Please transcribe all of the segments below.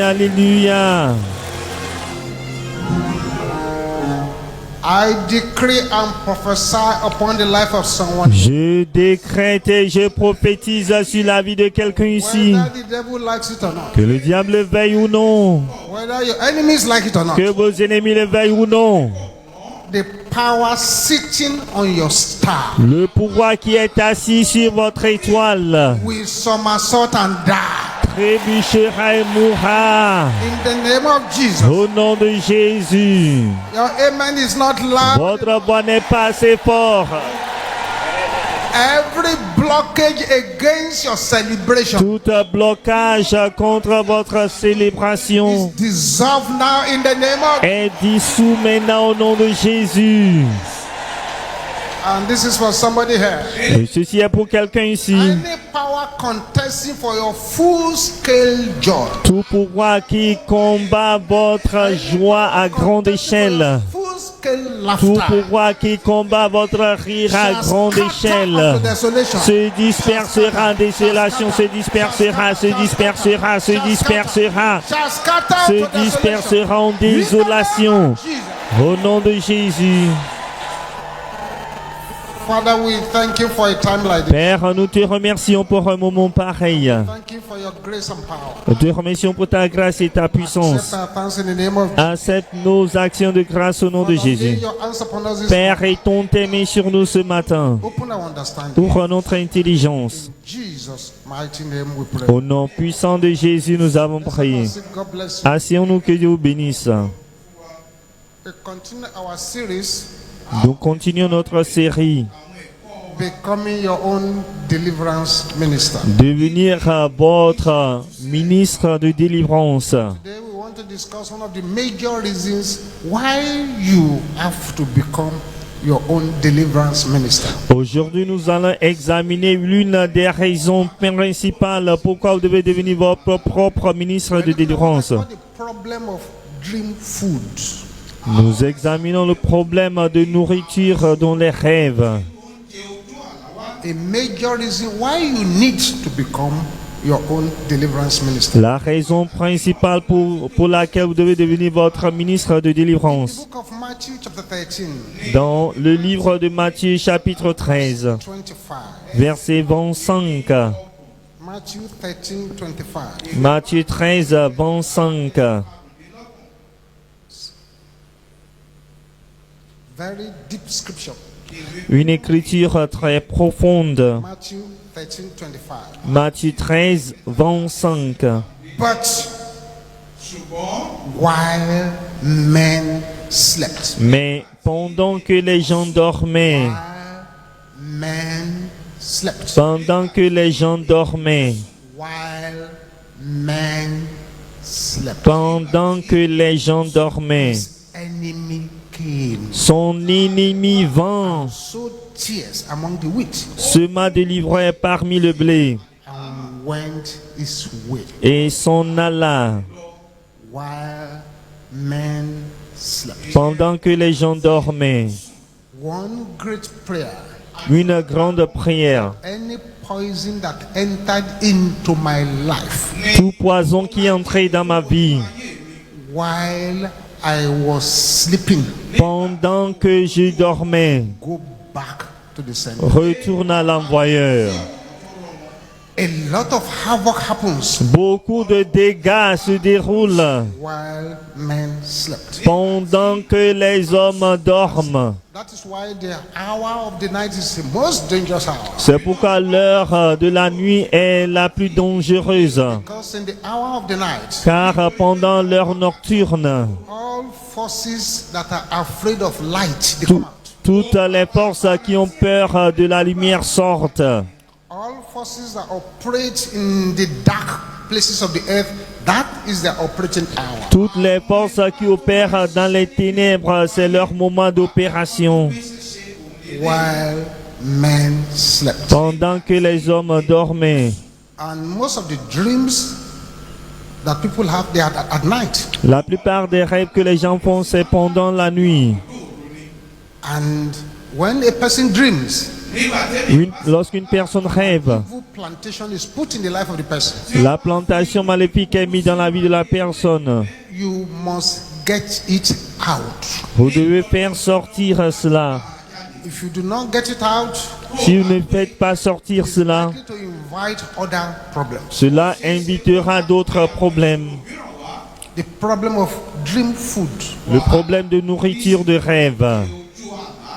alléluia. I decree and prophesy upon the life of someone. Je décrète et je prophétise sur la vie de quelqu'un ici. Whether the devil likes it or not. Que le diable le veuille ou non. Whether your enemies like it or not. Que vos ennemis le veuillent ou non. The power sitting on your star Le pouvoir qui est assis sur votre étoile will somersault and die. trébuchera et mourra. In the name of Jesus. Au nom de Jésus. Your amen is not loud. Votre voix n'est pas assez fort. Every blockage against your celebration Tout blocage contre votre célébration is dissolved now in the name of. est dissous maintenant au nom de Jésus. And this is for somebody here. Et ceci est pour quelqu'un ici. Any power contesting for your full-scale joy. Tout pouvoir qui combat votre joie à grande échelle. Full-scale Tout laughter pouvoir qui combat votre rire à grande échelle se dispersera, désolation se dispersera, se dispersera, se dispersera, se dispersera en désolation. Au nom de Jésus. Father, we thank you for a time like this. Père, nous te remercions pour un moment pareil. Thank you for your grace and power. Nous te remercions pour ta grâce et ta puissance. Accept our thanks in the name of Accepte nos actions de grâce au nom de Jesus. Lay Jésus. your hands upon us this Père, étends tes mains sur nous ce matin. Open our understanding. Ouvre notre intelligence. Jesus' mighty name we pray. Au nom puissant de Jésus, nous avons prié. God bless you. Asseyons-nous, que Dieu vous bénisse. We continue our series, Nous continuons notre série. Becoming Your Own Deliverance Minister. Devenir votre ministre de délivrance. Today we want to discuss one of the major reasons why you have to become your own deliverance minister. Aujourd'hui, nous allons examiner l'une des raisons principales pourquoi vous devez devenir votre propre ministre de délivrance. The problem of dream food. Nous examinons le problème de nourriture dans les rêves. A major reason why you need to become your own deliverance minister. La raison principale pour laquelle vous devez devenir votre ministre de The délivrance. book of Matthew chapter 13, Dans le livre de Matthieu chapitre 13, 25. verset 25. Matthew 13, 25. Matthieu 13, 25. Very deep scripture. Une écriture très profonde. Matthew 13, 25. Matthieu 13, 25. But while men slept, Mais pendant que les gens dormaient, men slept, pendant que les gens dormaient, while men slept, pendant que les gens dormaient, enemy came, son ennemi vint, sowed tears among the wheat, sema de l'ivraie parmi le blé, and went his way, et s'en alla. while men slept. Pendant que les gens dormaient, One great prayer. une grande prière. Any poison that entered into my life Tout poison qui est entré dans ma vie, while I was sleeping, pendant que je dormais, go back to the sender. retourne à l'envoyeur. A lot of havoc happens Beaucoup de dégâts se déroulent while men slept. pendant que les hommes dorment. That is why the hour of the night is the most dangerous hour. C'est pourquoi l'heure de la nuit est la plus dangereuse. Because in the hour of the night, Car pendant l'heure nocturne, all forces that are afraid of light, they come out. toutes les forces qui ont peur de la lumière sortent. All forces that operate in the dark places of the earth, that is their operating hour. Toutes les forces qui opèrent dans les ténèbres, c'est leur moment d'opération. While men slept. Pendant que les hommes dormaient. And most of the dreams that people have, they are at night. La plupart des rêves que les gens font, c'est pendant la nuit. And when a person dreams, Lorsqu'une personne rêve, evil plantation is put in the life of the person. la plantation maléfique est mise dans la vie de la personne. You must get it out. Vous devez faire sortir cela. If you do not get it out, Si vous ne faites pas sortir cela, likely to invite other problems. cela invitera d'autres problèmes. The problem of dream food. Le problème de nourriture de rêve.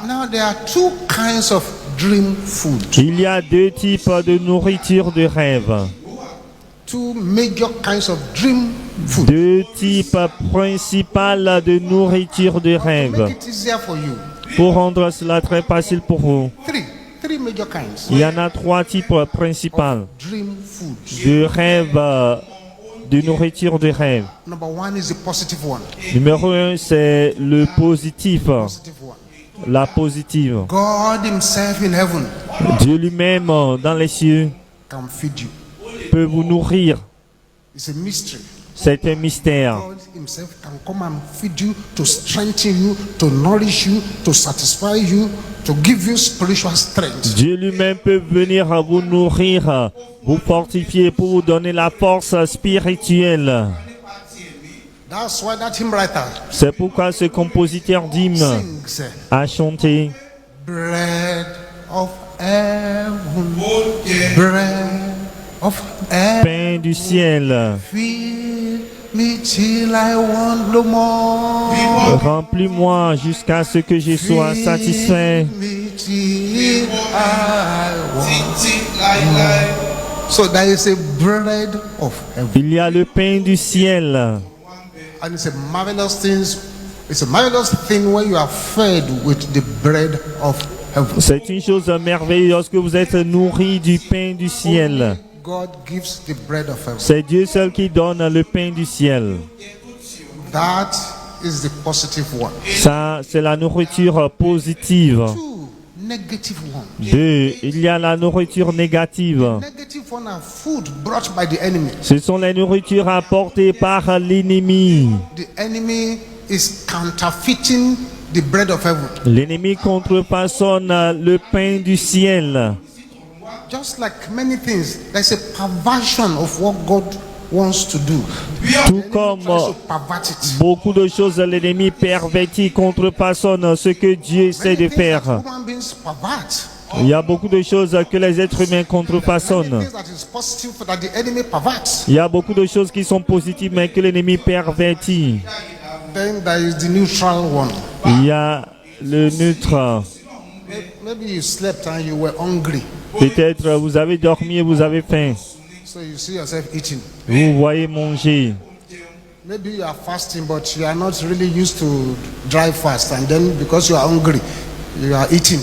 Now there are two kinds of dream food. Il y a deux types de nourriture de rêve. Two major kinds of dream food. Deux types principaux de nourriture de To rêve. make it easier for you. Pour rendre cela très facile pour vous, Three major kinds il y en a trois types principaux dream food. de rêve, de nourriture de rêve. Number one is the positive one. Numéro un, c'est le positif, Positive one. la positive. God himself in heaven Dieu lui-même dans les cieux can feed you. peut vous nourrir. It's a mystery. C'est un mystère. God himself can come and feed you, to strengthen you, to nourish you, to satisfy you, to give you spiritual strength. Dieu lui-même peut venir vous nourrir, vous fortifier pour vous donner la force spirituelle. That's why that hymn writer C'est pourquoi ce compositeur d'hymne sings, a chanté bread of heaven, bread of heaven, Pain du ciel, feed me till I want no more. remplis-moi jusqu'à ce que je sois satisfait. Feed me till I want. So there is a bread of heaven. Il y a le pain du ciel. And it's a marvelous thing. It's a marvelous thing when you are fed with the bread of heaven. C'est une chose merveilleuse lorsque vous êtes nourri du pain du ciel. God gives the bread of heaven. C'est Dieu seul qui donne le pain du ciel. That is the positive one. Ça, c'est la nourriture positive. Two, negative one. Deux, il y a la nourriture négative. Negative one are food brought by the enemy. Ce sont les nourritures apportées par l'ennemi. The enemy is counterfeiting the bread of heaven. L'ennemi contrefaçonne le pain du ciel. Just like many things, there's a perversion of what God wants to do. Tout comme Tries to pervert it. beaucoup de choses, l'ennemi pervertit, contrefaçonne ce que Dieu essaie de Many things that faire. human beings pervert. Il y a beaucoup de choses que les êtres humains contrefaçonnent. Many things that is positive that the enemy perverts. Il y a beaucoup de choses qui sont positives mais que l'ennemi pervertit. Then there is the neutral one. Il y a le neutre. Maybe you slept and you were hungry, Peut-être vous avez dormi et vous avez faim. so you see yourself eating. Vous voyez manger. Maybe you are fasting, but you are not really used to dry fast, and then because you are hungry, you are eating.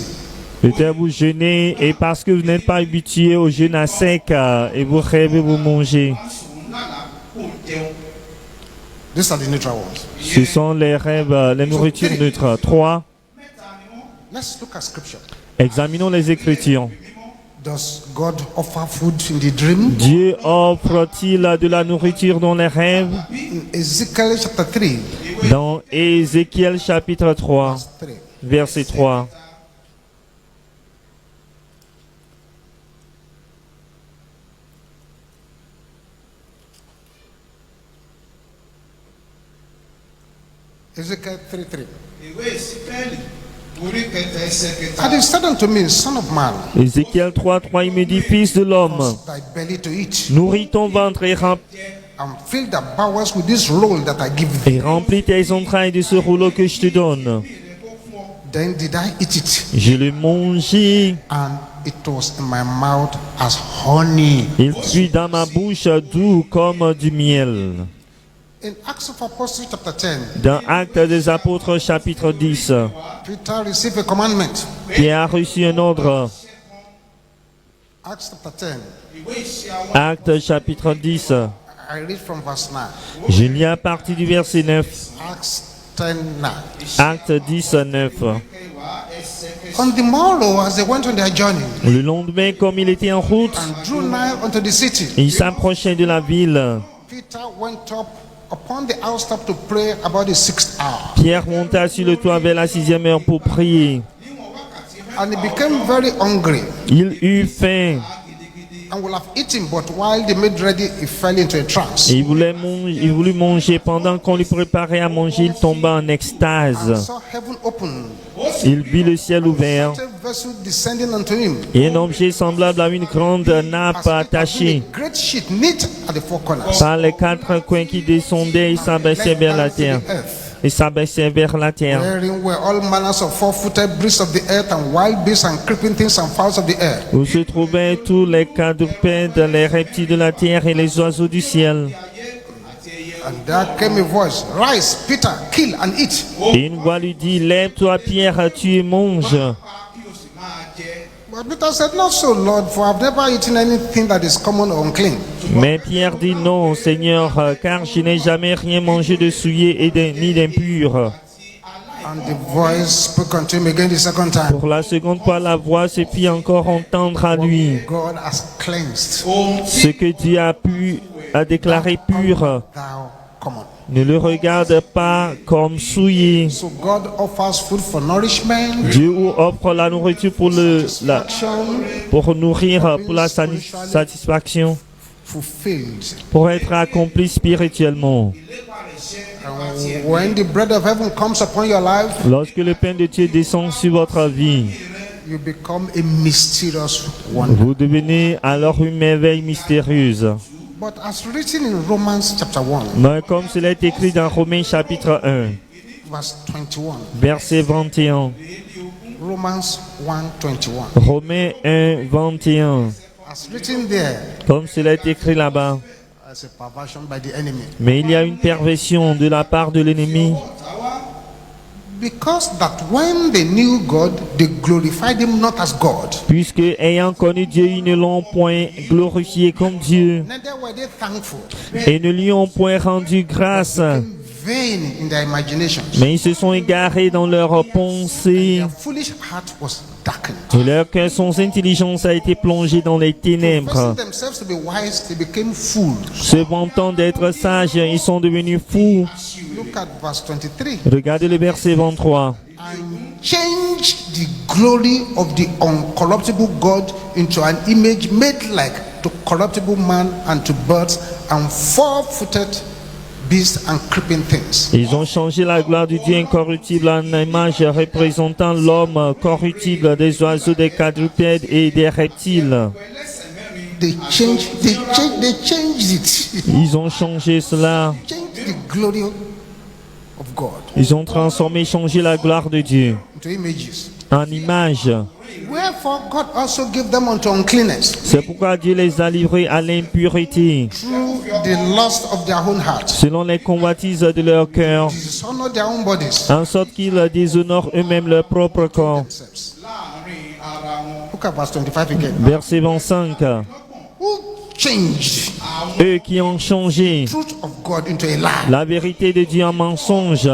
Peut-être vous jeûnez et parce que vous n'êtes pas habitué au jeûne à sec et vous rêvez, vous mangez. These are the neutral ones. Ce sont les rêves, les nourritures neutres. 3. Let's look at scripture. Examinons les Écritures. Does God offer food in the dream? Dieu offre-t-il de la nourriture dans les rêves? In Ezekiel chapter 3, Dans Ézéchiel chapitre 3, verse 3. verset 3. Ezekiel 3:3. And he said unto me, Son of man, Ézéchiel 3, 3, il me dit, Fils de l'homme, cause thy belly to eat, nourris ton ventre et and fill the bowels with this roll that I give thee. remplis tes entrailles de ce rouleau que je te donne. Then did I eat it, Je le mangeai, and it was in my mouth as honey. il fut dans ma bouche doux comme du miel. In Acts of Apostles chapter 10, Dans Actes des Apôtres chapitre 10, Peter received a commandment. Pierre a reçu un ordre. Acts chapter 10, Actes chapitre 10, I read from verse 9. je lis à partir du verset 9. Acts 10, 9. Acte 10, 9. On the morrow, as they went on their journey, Le lendemain, comme il était en route, and drew nigh unto the city, il s'approchait de la ville. Peter went up upon the housetop to pray about the 6th hour. Pierre monta sur le toit vers la 6e heure pour prier. And he became very hungry Il eut faim and would have eaten, but while they made ready, he fell into a trance. et il voulut manger. Pendant qu'on lui préparait à manger, il tomba en And extase. saw heaven open, Il vit le ciel ouvert a vessel descending unto him. et un objet semblable à une grande nappe As it had been attachée a great sheet knit at the four corners. par les 4 coins qui descendaient et s'abaissaient vers la terre. Et s'abaissaient vers la terre. Wherein were all manners of four-footed beasts of the earth and wild beasts and creeping things and fowls of the air. Où se trouvaient tous les quadrupèdes, les reptiles de la terre et les oiseaux du ciel. And there came a voice, Rise, Peter, kill and eat. Et une voix lui dit, lève-toi Pierre, tu et mange. But Peter said, Not so, Lord, for I've never eaten anything that is common or unclean. Mais Pierre dit, non Seigneur, car je n'ai jamais rien mangé de souillé et ni d'impur. And the voice spoke unto him again the second time. Pour la seconde fois, la voix se fit encore entendre à lui. God has cleansed, Ce que Dieu a déclaré pur, thou common. ne le regarde pas comme souillé. So God offers food for nourishment, Dieu offre la nourriture pour pour nourrir, pour la satisfaction, fulfilled. pour être accompli spirituellement. And when the bread of heaven comes upon your life, Lorsque le pain de Dieu descend sur votre vie, you become a mysterious wonder. vous devenez alors une merveille mystérieuse. But as written in Romans chapter 1, Mais comme cela est écrit dans Romains chapitre 1, verse 21. verset 21. Romans 1:21. Romains 1, 21. As written there, Comme cela est écrit là-bas. as a perversion by the enemy. Mais il y a une perversion de la part de l'ennemi. Because that when they knew God, they glorified him not as God. Puisque, ayant connu Dieu, ils ne l'ont point glorifié comme Dieu Neither were they thankful. et ne lui ont point rendu grâce. Vain in their imaginations. Mais ils se sont égarés dans leurs pensées Their foolish heart was darkened. et leur cœur, sans intelligence, a été plongé dans les ténèbres. Professing themselves to be wise, they became fools. Se vantant d'être sages, ils sont devenus fous. Look at verse 23. Regardez le verset 23. And changed the glory of the uncorruptible God into an image made like to corruptible man and to birds and four-footed beasts and creeping things. Ils ont changé la gloire du Dieu incorruptible en image représentant l'homme corruptible, des oiseaux, des quadrupèdes et des reptiles. They changed it. Ils ont changé cela. Changed the glory of God Ils ont transformé, changé la gloire de Dieu into images. en image. Wherefore God also gave them unto uncleanness C'est pourquoi Dieu les a livrés à l'impureté, through the lust of their own heart. selon les convoitises de leur cœur, Dishonor their own bodies. en sorte qu'ils déshonorent eux-mêmes leur propre corps. Themselves. Look at verse 25 again. Verset 25. Who changed Eux qui ont changé truth of God into a lie la vérité de Dieu en mensonge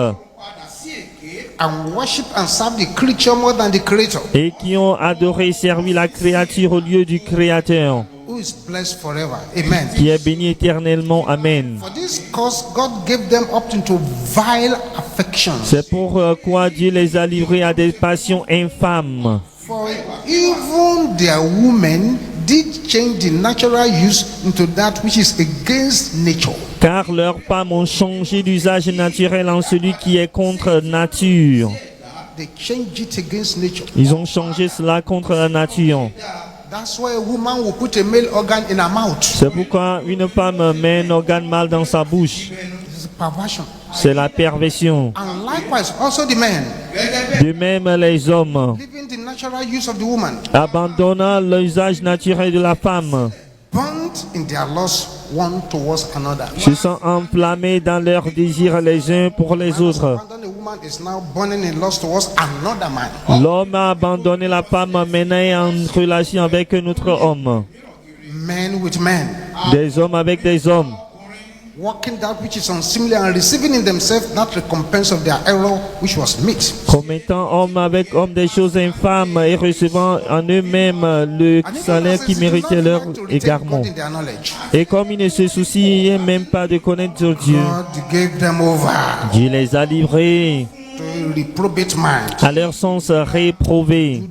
and worship and serve the creature more than the creator, et qui ont adoré et servi la créature au lieu du Créateur, who is blessed forever. Amen. qui est béni éternellement. Amen. For this cause God gave them up into vile affections. C'est pourquoi Dieu les a livrés à des passions infâmes. For even their women did change the natural use into that which is against nature. Car leurs femmes ont changé d'usage naturel en celui qui est contre nature. They changed it against nature. Ils ont changé cela contre la nature. That's why a woman will put a male organ in her mouth. C'est pourquoi une femme met un organe mâle dans sa bouche. It's a perversion. C'est la perversion. And likewise, also the men, De même, les hommes, leaving the natural use of the woman, abandonnant l'usage naturel de la femme, burnt in their lust one towards another. se sont enflammés dans leurs désirs les uns pour les autres. Abandon a woman is now burning in lust towards another man. L'homme a abandonné la femme, maintenant est en relation avec un autre homme. Men with men. Des hommes avec des hommes. working that which is unseemly and receiving in themselves that recompense of their error which was meet. Commettant homme avec homme des choses infâmes et recevant en eux-mêmes le salaire qui méritait leur égarement. Et comme ils ne se souciaient même pas de connaître Dieu, Dieu les a livrés à leur sens réprouvé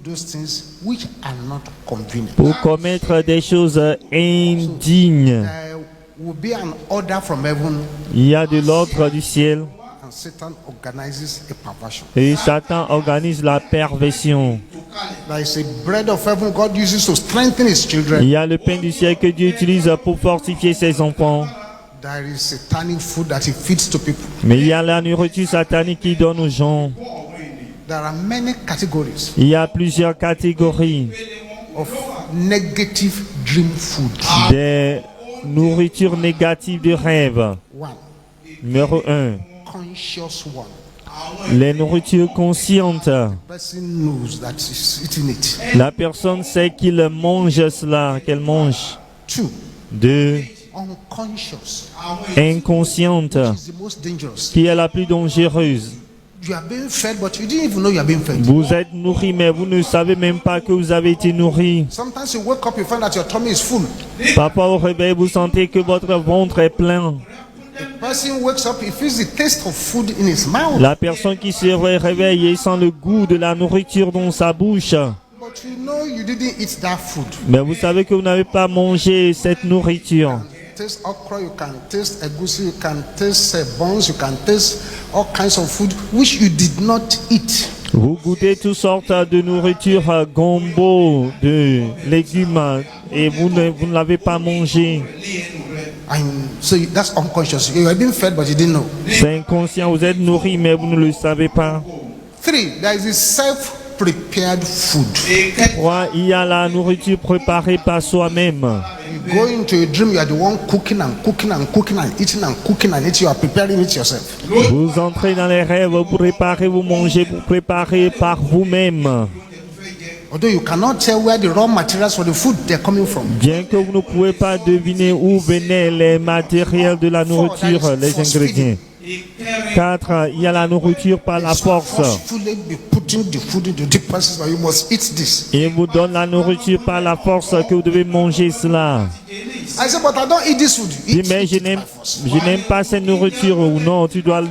pour commettre des choses indignes. Il y a de l'ordre du ciel et Satan organise la perversion. Il y a le pain du ciel que Dieu utilise pour fortifier ses enfants. Mais il y a la nourriture satanique qu'il donne aux gens. Il y a plusieurs catégories des nourritures négatives de rêve. Numéro 1. Les nourritures conscientes. La personne sait qu'il mange cela, qu'elle mange. 2. Inconsciente, qui est la plus dangereuse. Vous êtes nourri, mais vous ne savez même pas que vous avez été nourri. Parfois au réveil, vous sentez que votre ventre est plein. La personne qui se réveille et sent le goût de la nourriture dans sa bouche. Mais vous savez que vous n'avez pas mangé cette nourriture. Taste okra, you can taste egusi, you can taste buns, you can taste all kinds of food which you did not eat. Vous goûtez toutes sortes de nourriture, gombo, de légumes, et vous ne l'avez pas mangé. So that's unconscious. You have been fed, but you didn't know. C'est inconscient, vous êtes nourri, mais vous ne le savez pas. 3. There is a self-prepared food. 3. Il y a la nourriture préparée par soi-même. You go into a dream, you are the one cooking and cooking and cooking and eating and cooking and eating. You are preparing it yourself. Vous entrez dans les rêves, vous préparez, vous mangez, vous préparez par vous-même. Although you cannot tell where the raw materials for the food they're coming from. Bien que vous ne pouvez pas deviner où venaient les matériels de la nourriture, les ingrédients. 4. Il y a la nourriture par la force. Il vous donne la nourriture par la force que vous devez manger cela. Dis, mais je n'aime pas cette nourriture. Ou non, tu dois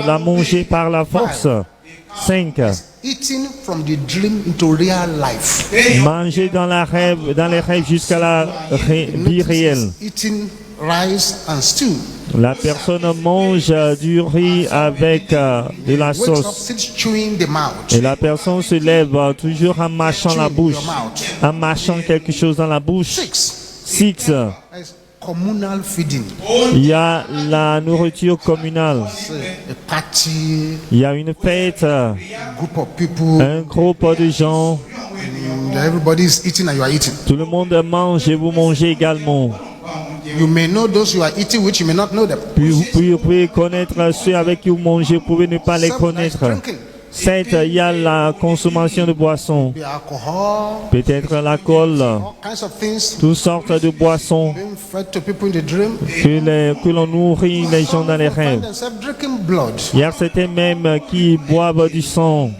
la manger par la force. 5. Manger dans les rêves jusqu'à la vie réelle. La personne mange du riz avec de la sauce. Et la personne se lève toujours en mâchant la bouche, en mâchant quelque chose dans la bouche. 6. Il y a la nourriture communale. Il y a une fête, un groupe de gens. Tout le monde mange et vous mangez également. You may know those you are eating, which you may not know them. Puis vous pouvez connaître ceux avec qui vous mangez, vous pouvez ne pas les connaître. 7. Il y a la consommation de boissons. Peut-être l'alcool. Toutes sortes de boissons que l'on nourrit les gens dans les rêves. Il y a certains même qui boivent du sang.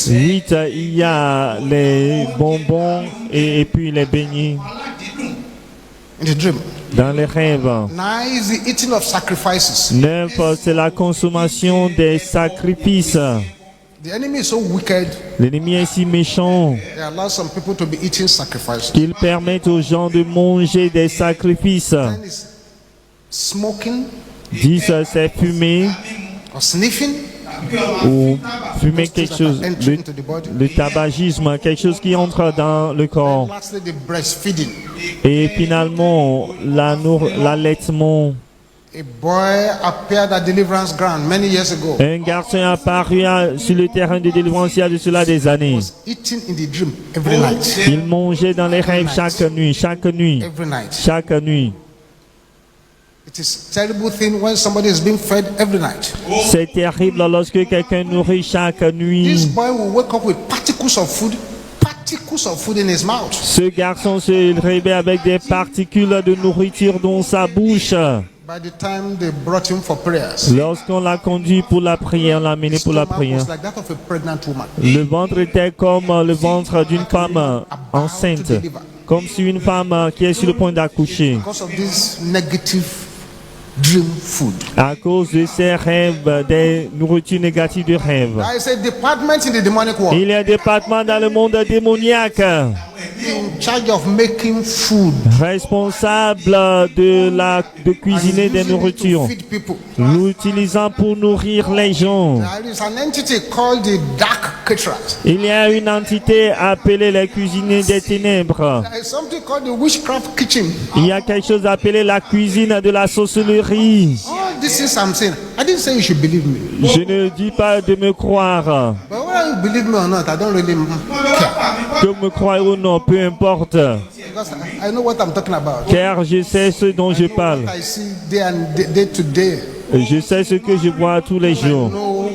8. Il y a les bonbons et puis les beignets. Dans les rêves. 9. C'est la consommation des sacrifices. L'ennemi est si méchant qu'il permet aux gens de manger des sacrifices. 10. C'est fumer ou fumer quelque chose, le tabagisme, quelque chose qui entre dans le corps. Et finalement, l'allaitement. Un garçon est apparu sur le terrain de délivrance il y a de cela des années. Il mangeait dans les rêves chaque nuit. C'est terrible lorsque quelqu'un nourrit chaque nuit. particles of food in his mouth. Ce garçon se réveille avec des particules de nourriture dans sa bouche. By the time they brought him for prayers, Lorsqu'on l'a conduit pour la prière, on l'a amené his pour la stomach prière. was like that of a pregnant woman. Le ventre était comme le ventre d'une femme enceinte, comme si une femme qui est sur le point d'accoucher. Because of this negative dream food. À cause de ces rêves, des nourritures négatives de rêve. There is a department in the demonic world Il y a un département dans le monde démoniaque, in charge of making food. responsable de cuisiner des And using it to nourritures, feed people. l'utilisant pour nourrir les gens. There is an entity called the dark caterers. Il y a une entité appelée les cuisiniers des ténèbres. There is something called the witchcraft kitchen. Il y a quelque chose appelé la cuisine de la sorcellerie. All this is I'm saying. I didn't say you should believe me. Je ne dis pas de me croire, But whether you believe me or not, I don't really care. que me croire ou non, peu importe, Because I know what I'm talking about. car je sais ce dont je parle. I see day to day. Je sais ce que je vois tous les I jours. know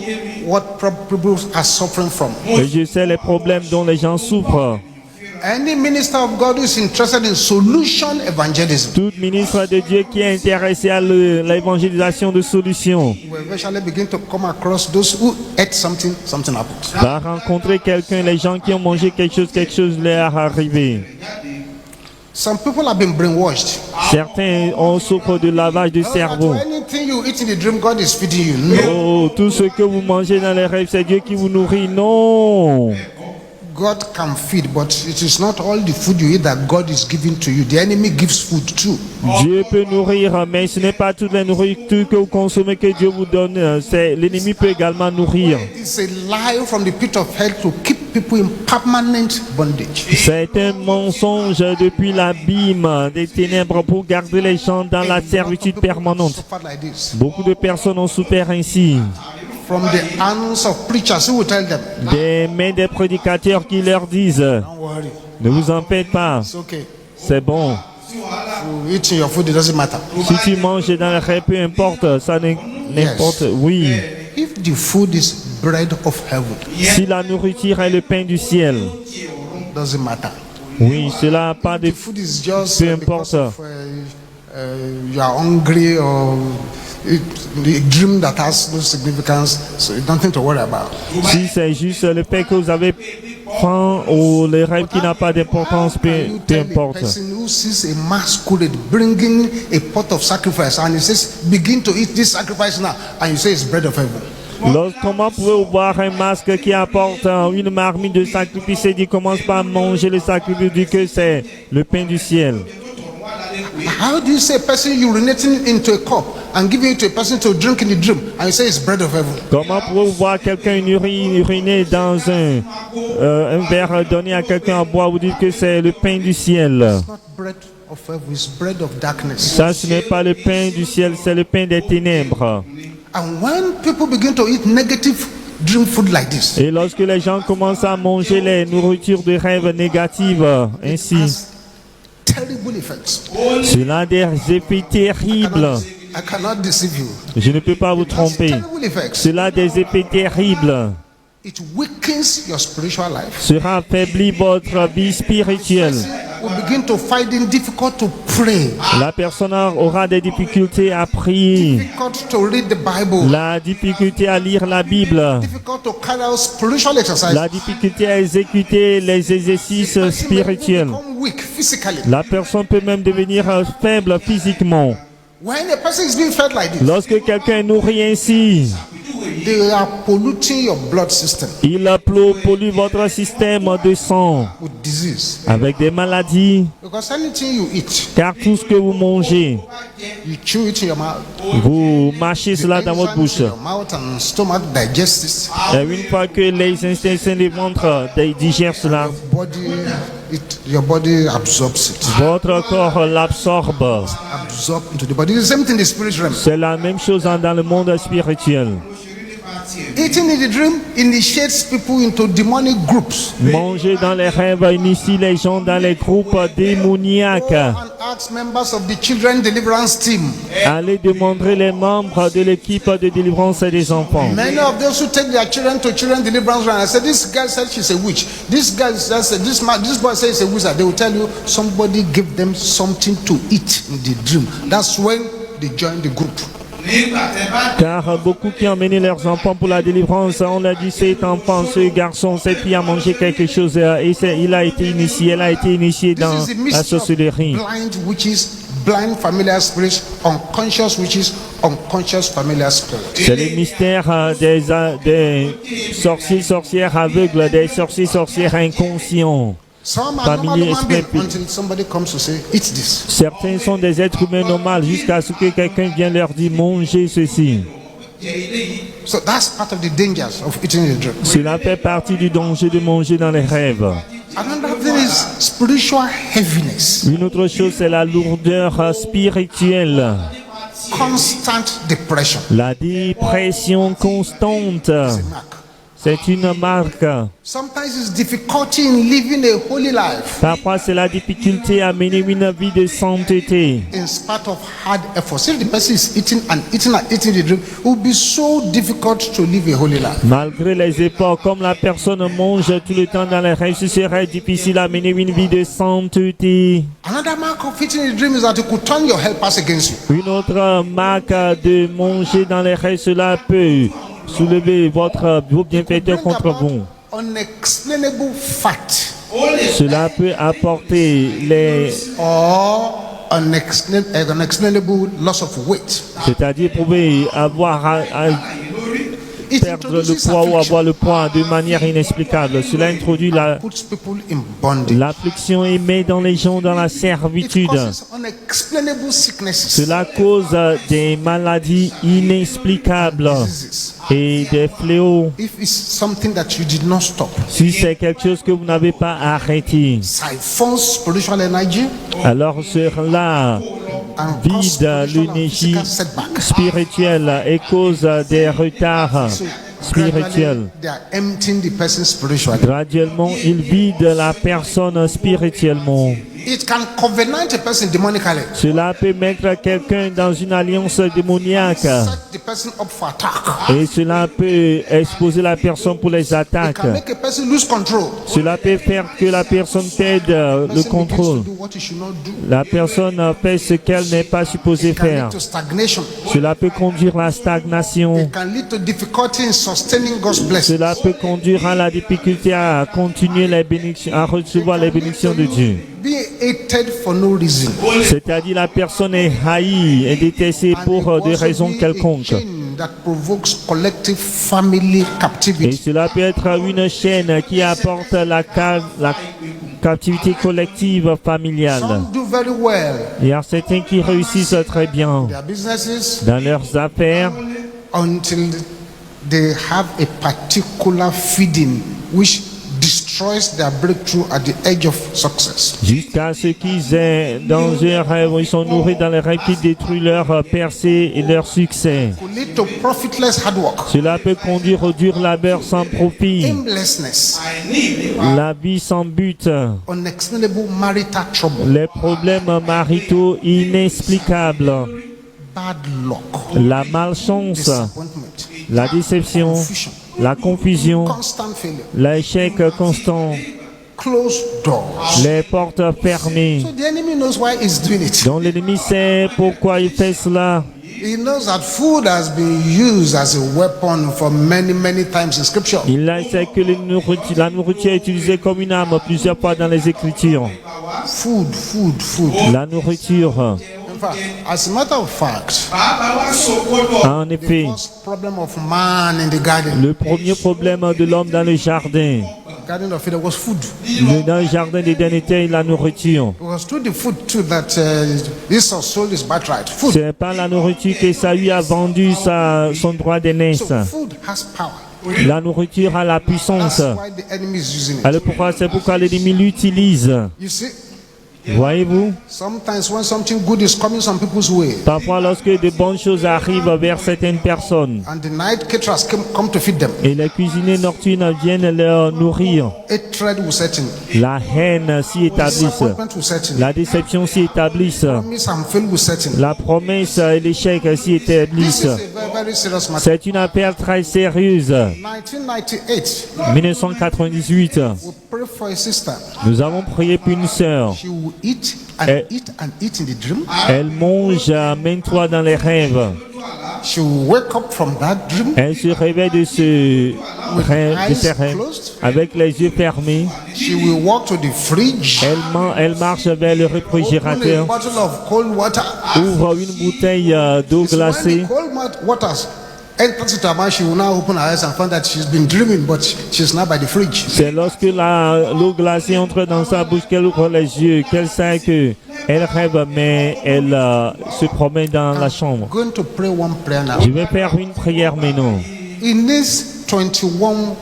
what people are suffering from. Et je sais les problèmes dont les gens souffrent. Any minister of God who is interested in solution evangelism Tout ministre de Dieu qui est intéressé à l'évangélisation de solutions will eventually begin to come across those who ate something happens. va rencontrer quelqu'un, les gens qui ont mangé quelque chose leur est arrivé. Some people have been brainwashed. Certains souffrent de lavage de cerveau. Anything you eat in the dream, God is feeding you. No. Oh, tout ce que vous mangez dans les rêves, c'est Dieu qui vous nourrit. Non. God can feed, but it is not all the food you eat that God is giving to you. The enemy gives food too. Dieu peut nourrir, mais ce n'est pas toute la nourriture que vous consommez que Dieu vous donne. L'ennemi peut également nourrir. It's a lie from the pit of hell to keep people in permanent bondage. C'est un mensonge depuis l'abîme des ténèbres pour garder les gens dans la servitude permanente. Suffered like this. Beaucoup de personnes ont souffert ainsi. From the hands of preachers who will tell them, Des mains des prédicateurs qui leur disent don't worry, ne vous en faites pas, it's okay. c'est bon. You eat your food, it doesn't matter. Si tu manges dans le rêve, peu importe, ça n'importe. Oui. If the food is bread of heaven, Si la nourriture est le pain du ciel, doesn't matter. oui, cela n'a pas de... The food is just Peu because importe. of, you are hungry or the dream that has no significance, so nothing to worry about. Si c'est juste le fait que vous avez faim ou le rêve qui n'a pas d'importance, You peu tell a importe. person who sees a masquerade bringing a pot of sacrifice and he says, begin to eat this sacrifice now, and you say it's bread of heaven. Comment pouvez-vous voir un masque qui apporte une marmite de sacrifice et dit commence par manger le sacrifice, dit que c'est le pain du ciel? How do you say a person urinating into a cup and giving it to a person to drink in the dream and you say it's bread of heaven? Comment pouvez-vous voir quelqu'un uriner dans un verre donné à quelqu'un à boire, vous dites que c'est le pain du ciel? It's not bread of heaven, it's bread of darkness. Ça, ce n'est pas le pain du ciel, c'est le pain des ténèbres. And when people begin to eat negative dream food like this, Et lorsque les gens commencent à manger les nourritures de rêve négatives, ainsi, has terrible effects. cela a des effets terribles. I cannot deceive you. Je ne peux pas vous It has tromper. terrible effects. Cela a des effets terribles. It weakens your spiritual life. Cela affaiblit votre vie spirituelle. Will begin to find it difficult to pray, La personne aura des difficultés à prier, difficult to read the Bible, la difficulté à lire la Bible, difficult to carry out spiritual exercises. la difficulté à exécuter les exercices spirituels. Become weak physically. La personne peut même devenir faible physiquement. When a person is being fed like this, Lorsque quelqu'un est nourri ainsi, they are polluting your blood system il pollue votre système de sang with disease. avec des maladies, Because anything you eat, car tout ce que vous mangez, you chew it in your mouth. vous mâchez cela dans votre bouche. Your mouth and stomach digest it. Et une fois que les intestins du ventre digèrent cela, Your body absorbs it. votre corps l'absorbe. Absorb into the body. The same thing in the spirit realm. C'est la même chose dans le monde spirituel. Eating in the dream initiates people into demonic groups. Manger dans les rêves initie les gens dans les groupes démoniaques. And ask members of the children deliverance team. Allez demander les membres de l'équipe de délivrance des enfants. Many of those who take their children to children deliverance run, I said, this girl said she's a witch. This guy said, this boy says he's a wizard. They will tell you somebody give them something to eat in the dream. That's when they join the group. Car beaucoup qui ont emmené leurs enfants pour la délivrance, on a dit cet enfant, ce garçon, cette fille a mangé quelque chose et il a été initié, elle a été initiée dans la sorcellerie. Blind witches, blind familiar spirits, unconscious witches, unconscious familiar spirits. C'est le mystère des sorciers, sorcières aveugles, des sorciers, sorcières inconscients. Some are normal human beings until somebody comes to say, eat this. Certains sont des êtres humains normaux jusqu'à ce que quelqu'un vienne leur dire mangez ceci. So that's part of the dangers of eating in the dream. Cela fait partie du danger de manger dans les rêves. Another thing is spiritual heaviness. Une autre chose, c'est la lourdeur spirituelle. Constant depression. La dépression constante. C'est une marque. Sometimes it's difficulty in living a holy life. Parfois, c'est la difficulté à mener une vie de sainteté. In spite of hard efforts, if the person is eating the dream, it will be so difficult to live a holy life. Malgré les efforts, comme la personne mange tout le temps dans les rêves, ce serait difficile à mener une vie de sainteté. Another mark of eating in the dream is that it could turn your helpers against you. Une autre marque de manger dans les rêves, cela peut soulever vos bienfaiteurs contre vous. Unexplainable fat. Cela peut apporter unexplainable loss of weight. C'est-à-dire pouvez avoir perdre le poids ou avoir le poids de manière inexplicable. Cela introduit l'affliction et met dans les gens dans la servitude. Cela cause des maladies inexplicables et des fléaux. Si c'est quelque chose que vous n'avez pas arrêté, alors cela vide l'énergie spirituelle et cause des retards spirituels. Graduellement, il vide la personne spirituellement. Cela peut mettre quelqu'un dans une alliance démoniaque et cela peut exposer la personne pour les attaques. Cela peut faire que la personne perde le contrôle. La personne fait ce qu'elle n'est pas supposée faire. Cela peut conduire à la stagnation. Cela peut conduire à la difficulté à continuer les bénédictions, à recevoir les bénédictions de Dieu. C'est-à-dire la personne est haïe et détestée pour des raisons quelconques. Et cela peut être une chaîne qui apporte la captivité collective familiale. Il y a certains qui réussissent très bien dans leurs affaires until they have a particular feeding which destroys their breakthrough at the edge of success. Jusqu'à ce qu'ils aient dans un rêve, ils sont nourris dans les rêves qui détruisent leur percée et leur succès. Lead to profitless hard work. Cela peut conduire au dur labeur sans profit, Aimlessness, la vie sans but, unexplainable marital trouble, les problèmes maritaux inexplicables, bad luck, la malchance, disappointment, la déception, confusion, la confusion, constant failure, l'échec constant, closed doors. les portes fermées. So the enemy knows why he's doing it. Donc l'ennemi sait pourquoi il fait cela. He knows that food has been used as a weapon for many times in scripture. Il sait que la nourriture est utilisée comme une arme plusieurs fois dans les Écritures. Food. La nourriture. In fact, as a matter of fact, En effet, the first problem of man in the garden, le premier problème de l'homme dans le jardin, Garden of Eden, was food. dans le jardin d'Éden était la nourriture. It was through the food too that Esau sold his birthright. Food. C'est pas la nourriture que Saül a vendu son droit d'aînesse. So food has power. La nourriture a la puissance. That's why the enemy is using it. Alors c'est pourquoi l'ennemi l'utilise. You see, Voyez-vous, Sometimes when something good is coming some people's way, parfois lorsque de bonnes choses arrivent vers certaines personnes and the night caterers come to feed them, et les cuisiniers nocturnes viennent leur nourrir, hatred will set in, la haine s'y établisse, disappointment will set in, la déception s'y établisse, promise and fail will set in. la promesse et l'échec s'y This établissent. is a very, very serious matter. C'est une affaire très sérieuse. 1998, 1998, we pray for a sister. nous avons prié pour une sœur. She will eat and Eh. eat and eat in the dream. Elle mange maintes fois dans les rêves. She will wake up from that dream Elle se réveille de ce rêve, de ces rêves, avec les yeux fermés. She will walk to the fridge, Elle marche vers le open a réfrigérateur, bottle of cold water. ouvre une bouteille d'eau So when glacée. the cold waters enters into her mind, she will now open her eyes and find that she's been dreaming, but she's now by the fridge. C'est lorsque l'eau glacée entre dans sa bouche qu'elle ouvre les yeux, qu'elle sait qu'elle rêve, mais elle se promène dans la chambre. I'm going to pray one prayer now. Je vais faire une prière maintenant. In this 21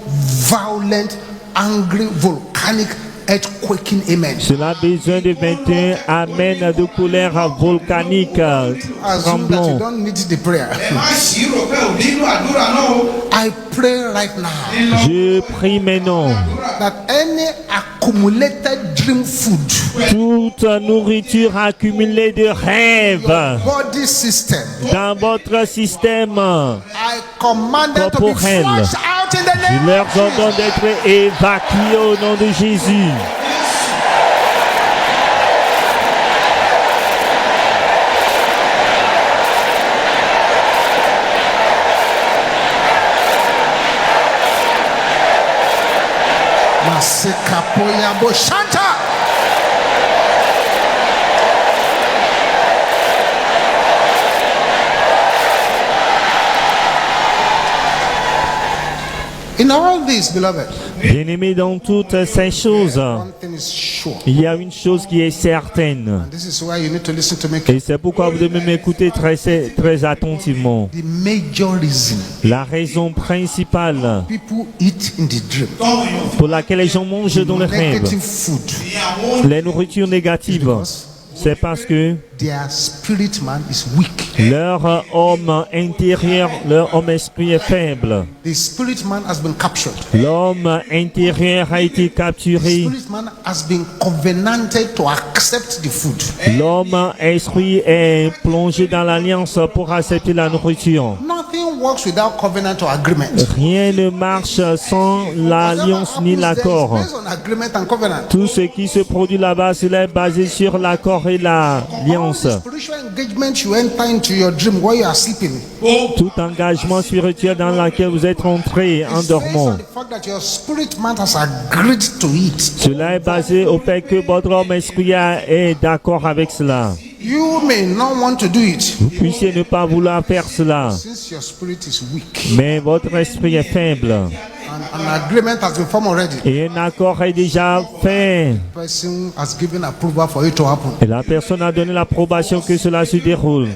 violent, angry, volcanic, earthquaking amen. Cela a besoin de 21 amens de colère volcanique Assume that you tremblant. don't need the prayer. I pray right now Je prie maintenant. that any accumulated dream food, Toute nourriture accumulée de rêves body system, dans votre système, I command them to be corporel. flushed out in the je name leur ordonne d'être évacués au nom de Jésus. Masekapoya Boshanta. In all this, beloved, Bien-aimés, dans toutes ces choses, one thing is sure. il y a une chose qui est certaine. And this is why you need to listen to me. Et c'est pourquoi vous devez m'écouter très attentivement. The major reason La raison principale people eat in the dream, pour laquelle les gens mangent dans les rêves, negative food, les nourritures négatives, c'est parce que their spirit man is weak. leur homme intérieur, leur homme esprit est faible. The spirit man has been captured. L'homme intérieur a été The capturé. spirit man has been covenanted to accept the food. L'homme esprit est plongé dans l'alliance pour accepter la nourriture. Nothing works without covenant or agreement. Rien ne marche sans l'alliance ni l'accord. Based on agreement and covenant. Tout ce qui se produit là-bas, cela est basé sur l'accord et l'alliance. Spiritual engagement you enter into your dream while you are sleeping. Tout engagement spirituel dans lequel vous êtes entré en It's based dormant. on the fact that your spirit man has agreed to it. Cela est basé au fait que votre homme esprit est d'accord avec cela. You may not want to do it Vous puissiez ne pas vouloir faire cela, since your spirit is weak. mais votre esprit est faible. And an agreement has been formed already. Et un accord est déjà fait. The person has given approval for it to happen. Et la personne a donné l'approbation que cela se déroule.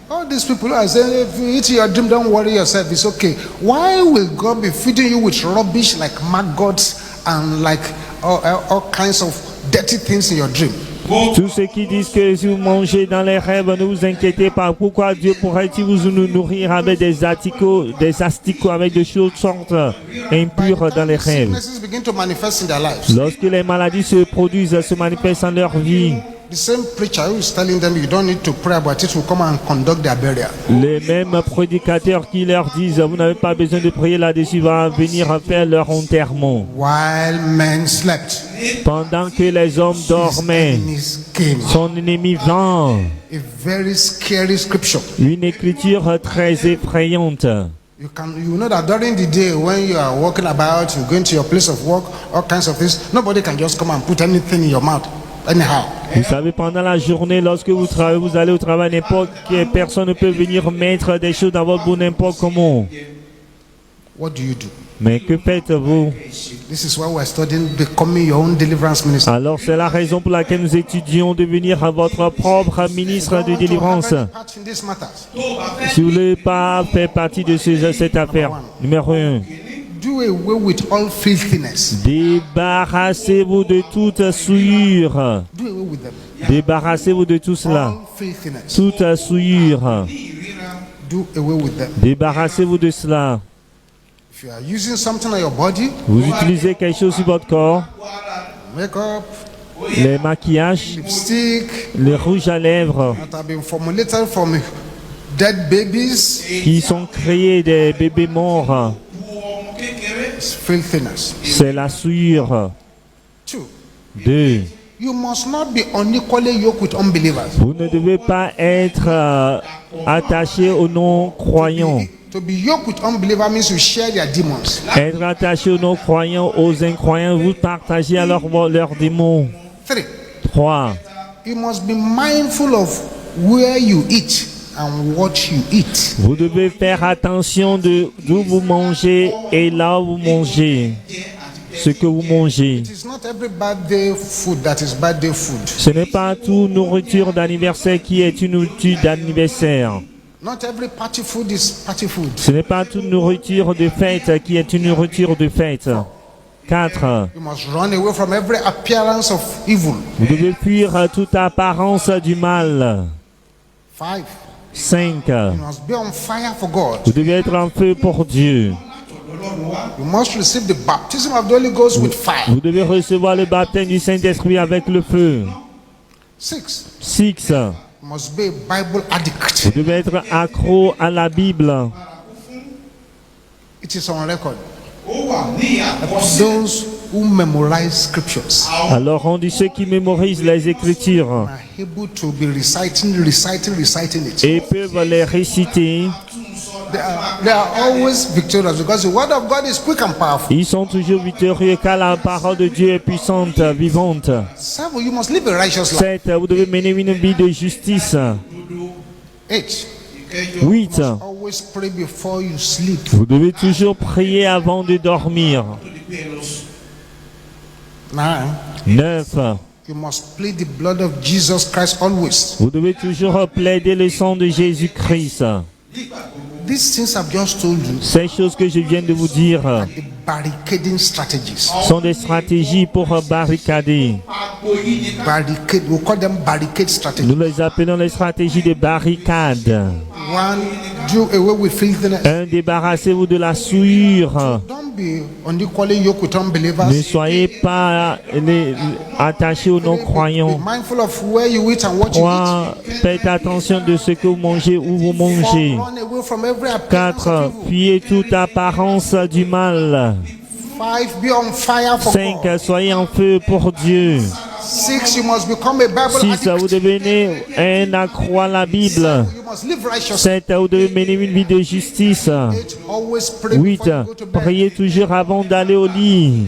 All these people are saying, if you eat your dream, don't worry yourself, it's okay. Why will God be feeding you with rubbish like maggots and like all kinds of dirty things in your dream? Tous ceux qui disent que si vous mangez dans les rêves, ne vous inquiétez pas. Pourquoi Dieu pourrait-il vous nourrir avec des asticots, avec de choses sortes impures dans les rêves? Sicknesses begin to manifest in their lives. Lorsque les maladies se produisent, se manifestent dans leur vie, The same preacher who is telling them you don't need to pray about it will come and conduct their burial. les mêmes prédicateurs qui leur disent vous n'avez pas besoin de prier là-dessus vont venir faire leur enterrement. While men slept, Pendant que les hommes dormaient, enemies came. son ennemi vint. A very scary scripture. Une écriture très effrayante. You know that during the day when you are walking about, you're going to your place of work, all kinds of things, nobody can just come and put anything in your mouth anyhow. Vous savez, pendant la journée, lorsque vous travaillez, vous allez au travail, n'importe quelle personne ne peut venir mettre des choses dans votre bouche n'importe comment. What do you do? Mais que faites-vous? This is why we're studying becoming your own deliverance minister. Alors c'est la raison pour laquelle nous étudions devenir votre propre ministre de délivrance. Part in these matters. Si vous ne voulez pas faire partie de cette affaire, numéro 1, Do away with all filthiness. débarrassez-vous de toute souillure. Do away with them. Débarrassez-vous de tout cela. All filthiness. Toute souillure. Do away with them. Débarrassez-vous de cela. If you are using something on your body, Vous utilisez quelque chose sur votre corps, makeup, les maquillages, lipstick, les rouges à lèvres that have been formulated from dead babies, qui sont créés des bébés morts, it's filthiness. c'est la souillure. 2. 2. You must not be unequally yoked with unbelievers. Vous ne devez pas être attaché aux non-croyants. To be yoked with unbelievers means you share their demons. Être attaché aux non-croyants, aux incroyants, vous partagez alors leurs démons. 3. 3. You must be mindful of where you eat and what you eat. Vous devez faire attention de d'où vous mangez et là où vous mangez. Ce que vous mangez. It is not every birthday food that is birthday food. Ce n'est pas toute nourriture d'anniversaire qui est une nourriture d'anniversaire. Not every party food is party food. Ce n'est pas toute nourriture de fête qui est une nourriture de fête. 4. You must run away from every appearance of evil. Vous devez fuir toute apparence du mal. 5. 5. You must be on fire for God. Vous devez être en feu pour Dieu. You must receive the baptism of the Holy Ghost with fire. Vous devez recevoir le baptême du Saint-Esprit avec le feu. 6. 6. You must be a Bible addict. Vous devez être accro à la Bible. It is on record. Those who memorize scriptures Alors on dit ceux qui mémorisent les Écritures are able to be reciting it. et peuvent les réciter. They are always victorious because the word of God is quick and powerful. Ils sont toujours victorieux car la parole de Dieu est puissante, vivante. 7. You must live a righteous life. 7. Vous devez mener une vie de justice. 8. 8. Always pray before you sleep. Vous devez toujours prier avant de dormir. 9. 9. You must plead the blood of Jesus Christ always. Vous devez toujours plaider le sang de Jésus-Christ. These things I've just told you Ces choses que je viens de vous dire are the barricading strategies. sont des stratégies pour barricader. Barricade, we call them barricade strategies. Nous les appelons les stratégies de barricade. 1. Do away with filthiness. 1. Débarrassez-vous de la souillure. Don't be unequally yoked with Ne unbelievers. soyez pas attachés aux Be non-croyants. mindful of where you eat and what you eat. 3. Faites attention de ce que vous mangez, où vous 4. mangez. Run away from every appearance 4. of evil. Fuyez toute apparence du mal. 5. Be on fire for 5. God. Soyez en feu pour Dieu. 6. You must become a Bible 6. Vous addict. devenez un accro à la Bible. 7. You must live righteously. 7. Vous devez mener une vie de justice. 8. Always pray 8. before you go to bed. Priez toujours avant d'aller au lit.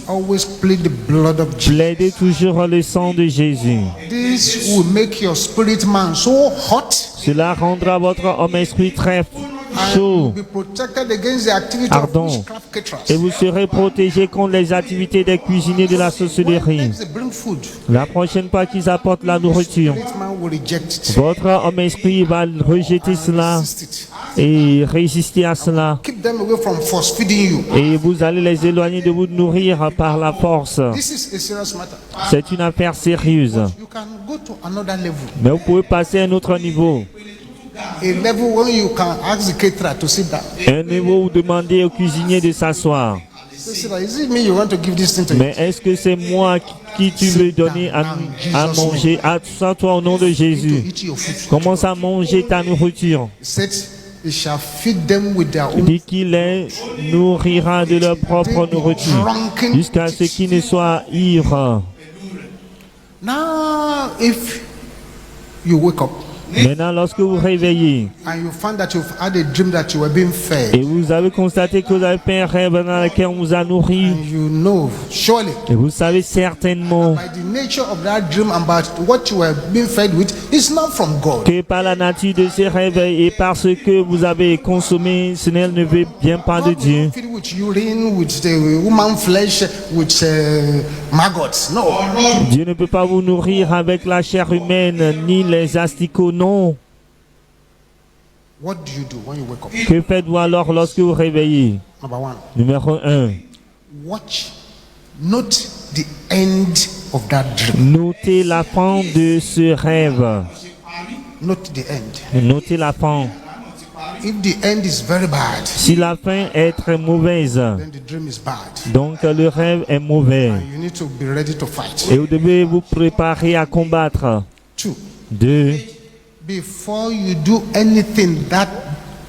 Always plead the blood of Jesus. Plaidez toujours le sang de Jésus. This will make your spirit man so hot Cela rendra votre homme-esprit très and chaud be protected against the activity Ardent. of witchcraft caterers. et vous serez protégé contre les activités des cuisiniers de la When sorcellerie. next they bring food, La prochaine fois qu'ils apportent la nourriture, spirit man will reject it. votre homme-esprit va rejeter cela Resist it. et résister à cela. Keep them away from force feeding you. Et vous allez les éloigner de vous nourrir par la force. This is a serious matter. C'est une affaire sérieuse. You can go to another level. Mais vous pouvez passer à un autre niveau. A level where you can ask the caterer to sit down. Un niveau où demandez au cuisinier de s'asseoir. Say, is it me you want to give this thing to? Mais est-ce que c'est moi qui tu veux donner à manger? Assois-toi au nom de To Jésus. eat your food. Commence à manger ta nourriture. He said, he shall feed them with their own. Dit qu'il les nourrira de leur propre nourriture jusqu'à ce qu'ils ne soient ivres. Now, if you wake up Maintenant, lorsque vous réveillez and you find that you've had a dream that you were being fed, et vous avez constaté que vous avez fait un rêve dans lequel on vous a nourri, and you know surely et vous savez certainement by the nature of that dream and by what you were being fed with, it's not from God. que par la nature de ces rêves et parce que vous avez consommé, ce ne vient pas de God will Dieu. not feed with urine, with the human flesh, with maggots. No. Dieu ne peut pas vous nourrir avec la chair humaine ni les asticots, non. What do you do when you wake up? Que faites-vous alors lorsque vous réveillez? Number 1, Numéro 1. watch Note the end of that dream. Notez la fin de ce rêve. Note the end. Notez la fin. If the end is very bad, Si la fin est très mauvaise, then the dream is bad. donc le rêve est mauvais. And you need to be ready to fight. Et vous devez vous préparer à combattre. 2. 2. Before you do anything that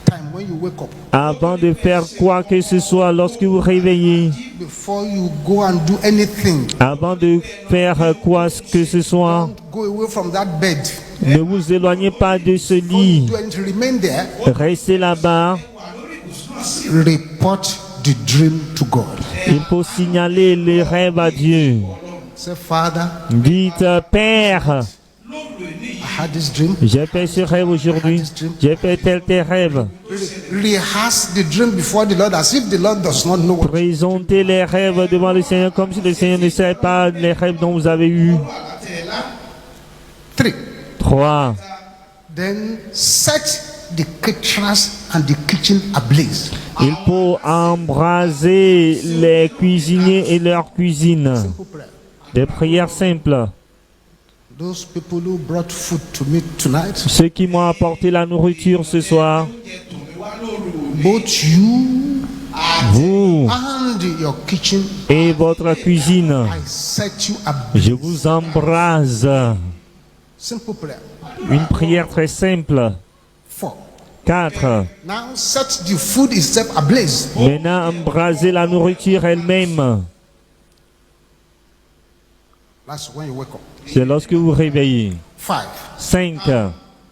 time when you wake up, Avant de faire quoi que ce soit lorsque vous réveillez, before you go and do anything, avant de faire quoi que ce soit, don't go away from that bed. ne vous éloignez pas de ce lit. Do and remain there. Restez là-bas. Report the dream to God. Il faut signaler les rêves à Dieu. Say, Father, Dites, Père, I had this dream. j'ai fait ce rêve aujourd'hui. J'ai fait tel rêve. Rehearse the dream before the Lord as if the Lord does not know what. Présentez les rêves devant le Seigneur comme si le Seigneur ne savait pas les rêves dont vous avez eus. 3. 3. Then set the caterers and the kitchen ablaze. Il faut embraser les cuisiniers et leur cuisine. Simple prayer. Des prières simples. Those people who brought food to me tonight, Ceux qui m'ont apporté la nourriture ce soir, both you vous and your kitchen, et votre cuisine, I set you ablaze. je vous embrase. Simple prayer. Une prière très simple. 4. 4. Now set the food itself ablaze. Maintenant, embraser la nourriture elle-même. That's when you wake up. C'est lorsque vous réveillez. 5. 5.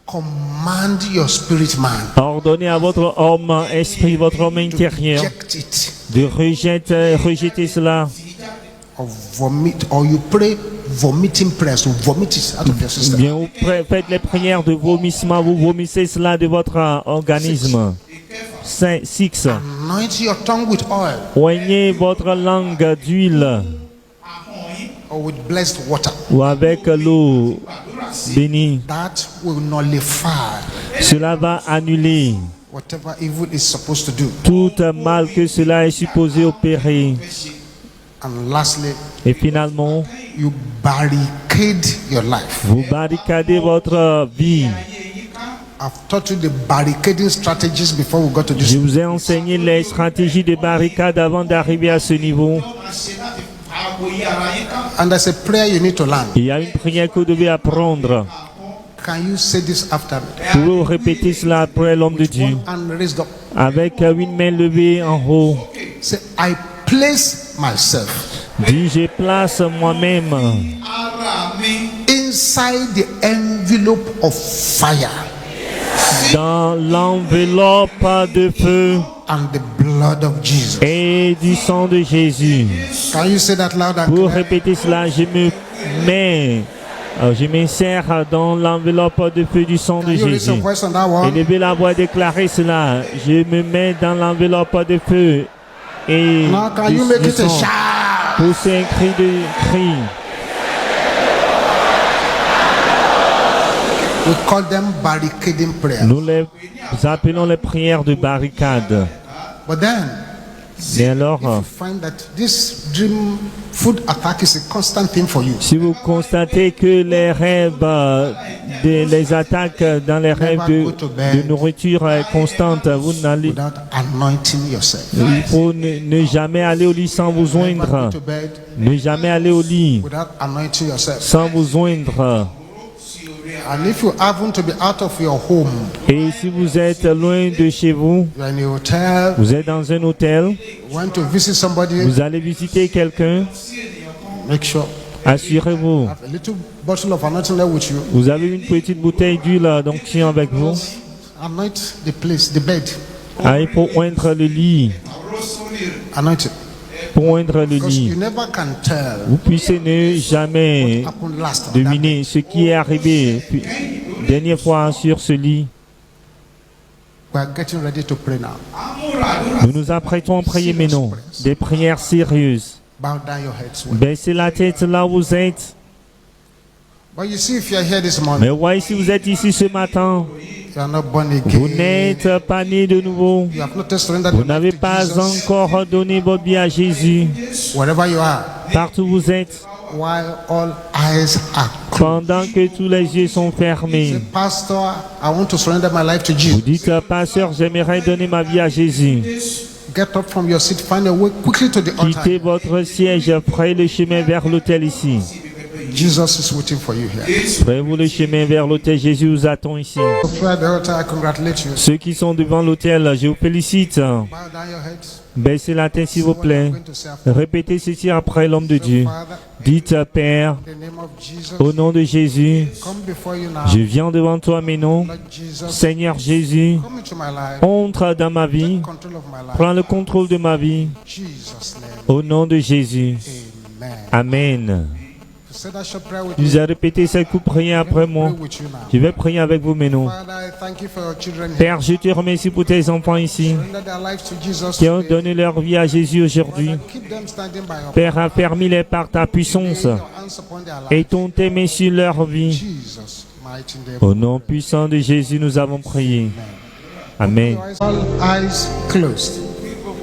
Command your spirit man Ordonnez à votre homme, esprit, votre homme to intérieur, reject it de rejeter cela. or vomit, or you pray vomiting prayers to vomit it out of your system. Bien, vous faites les prières de vomissement, vous vomissez cela de votre organisme. 6. Anoint your tongue with oil Oignez votre langue d'huile or with blessed water. ou avec l'eau bénie. That will nullify Cela va annuler whatever evil is supposed to do. tout mal que cela est supposé opérer. And lastly, Et finalement, you barricade your life. vous barricadez votre vie. I've taught you the barricading strategies before we got to this. Je vous ai enseigné les stratégies de barricade avant d'arriver à ce niveau. And there's a prayer you need to learn. Il y a une prière que vous devez apprendre. Can you say this after me? Pouvez-vous répéter cela après l'homme de Dieu And raised up. avec une main levée en haut. Say, I place myself Dis, je place moi-même inside the envelope of fire dans l'enveloppe de feu and the blood of Jesus. et du sang de Jésus. Can you say that loud and Pour clear? répéter cela, je m'insère dans l'enveloppe de feu du sang de Can you raise your Jésus. voice on that one? Élevez la voix, déclarez cela. Je me mets dans l'enveloppe de feu et Now can you make du it a sang. shout? Poussez un cri de cri. We call them barricading prayers. Nous les appelons les prières de barricade. But then, Mais alors, you find that this dream food attack is a constant thing for you. si vous constatez que les rêves, les attaques dans les rêves de nourriture est constante, vous n'allez, Without anointing yourself. il faut ne jamais aller au lit sans vous Never joindre. go to bed Ne jamais aller au lit without anointing yourself. sans vous joindre. And if you happen to be out of your home, Et si vous êtes loin de chez vous, you're in a hotel, vous êtes dans un hôtel, you want to visit somebody, vous allez visiter quelqu'un, make sure assurez-vous, you have a little bottle of anointing there with you. vous avez une petite bouteille d'huile d'onction avec vous. Anoint the place, the bed. Ah, il faut oindre le lit. Anoint it. Pour oindre le Because you lit. never can tell Vous puissiez ne jamais what happened last on that day. deviner ce qui est arrivé dernière fois sur ce lit. We are getting ready to pray now. Nous nous apprêtons à prier maintenant. Des prières sérieuses. Bow down your heads. well. Baissez la tête là où vous êtes. But you see, if you are here this morning Mais voyez si vous êtes ici ce matin You are not born again. Vous n'êtes pas né de nouveau. You have not surrendered Vous your n'avez life to pas Jesus. encore donné votre vie à Jésus. Wherever you are, Partout où vous êtes, while all eyes are closed. pendant que tous les yeux sont fermés. Say, Pastor, I want to surrender my life to Vous Jesus. dites, pasteur, j'aimerais donner ma vie à Jésus. Get up from your seat, find a way quickly to the altar. Quittez votre siège, prenez le chemin vers l'autel ici. Jesus is waiting for you here. Prenez-vous le chemin vers l'autel, Jésus vous attend ici. So pray at the altar, I congratulate you. Ceux qui sont devant l'autel, je vous félicite. Bow down your heads. Baissez la tête s'il vous plaît. Répétez ceci après l'homme de Dieu. Father, Dites, Père, in the name of Jesus, au nom de Jésus, come before you now. je viens devant toi, mais non. Lord Jesus, Seigneur Jésus, come into my life. entre dans ma vie. Control of my life. Prends le contrôle de ma vie. Jesus' name. Au nom de Jésus. Amen. Amen. Say that short prayer with Vous me. avez répété cette coupe, priez après moi. Pray with you now. Je vais prier avec vous, mais non. Father, I thank you for your children here. Père, je te remercie pour tes enfants ici Surrender their lives to Jesus qui ont today. donné leur vie à Jésus aujourd'hui. Father, keep them standing by your Père, affermis-les par ta puissance your hands upon their lives. et ton témoin sur leur vie. Jesus, mighty name. Au nom puissant de Jésus, nous avons prié. Amen. All eyes closed.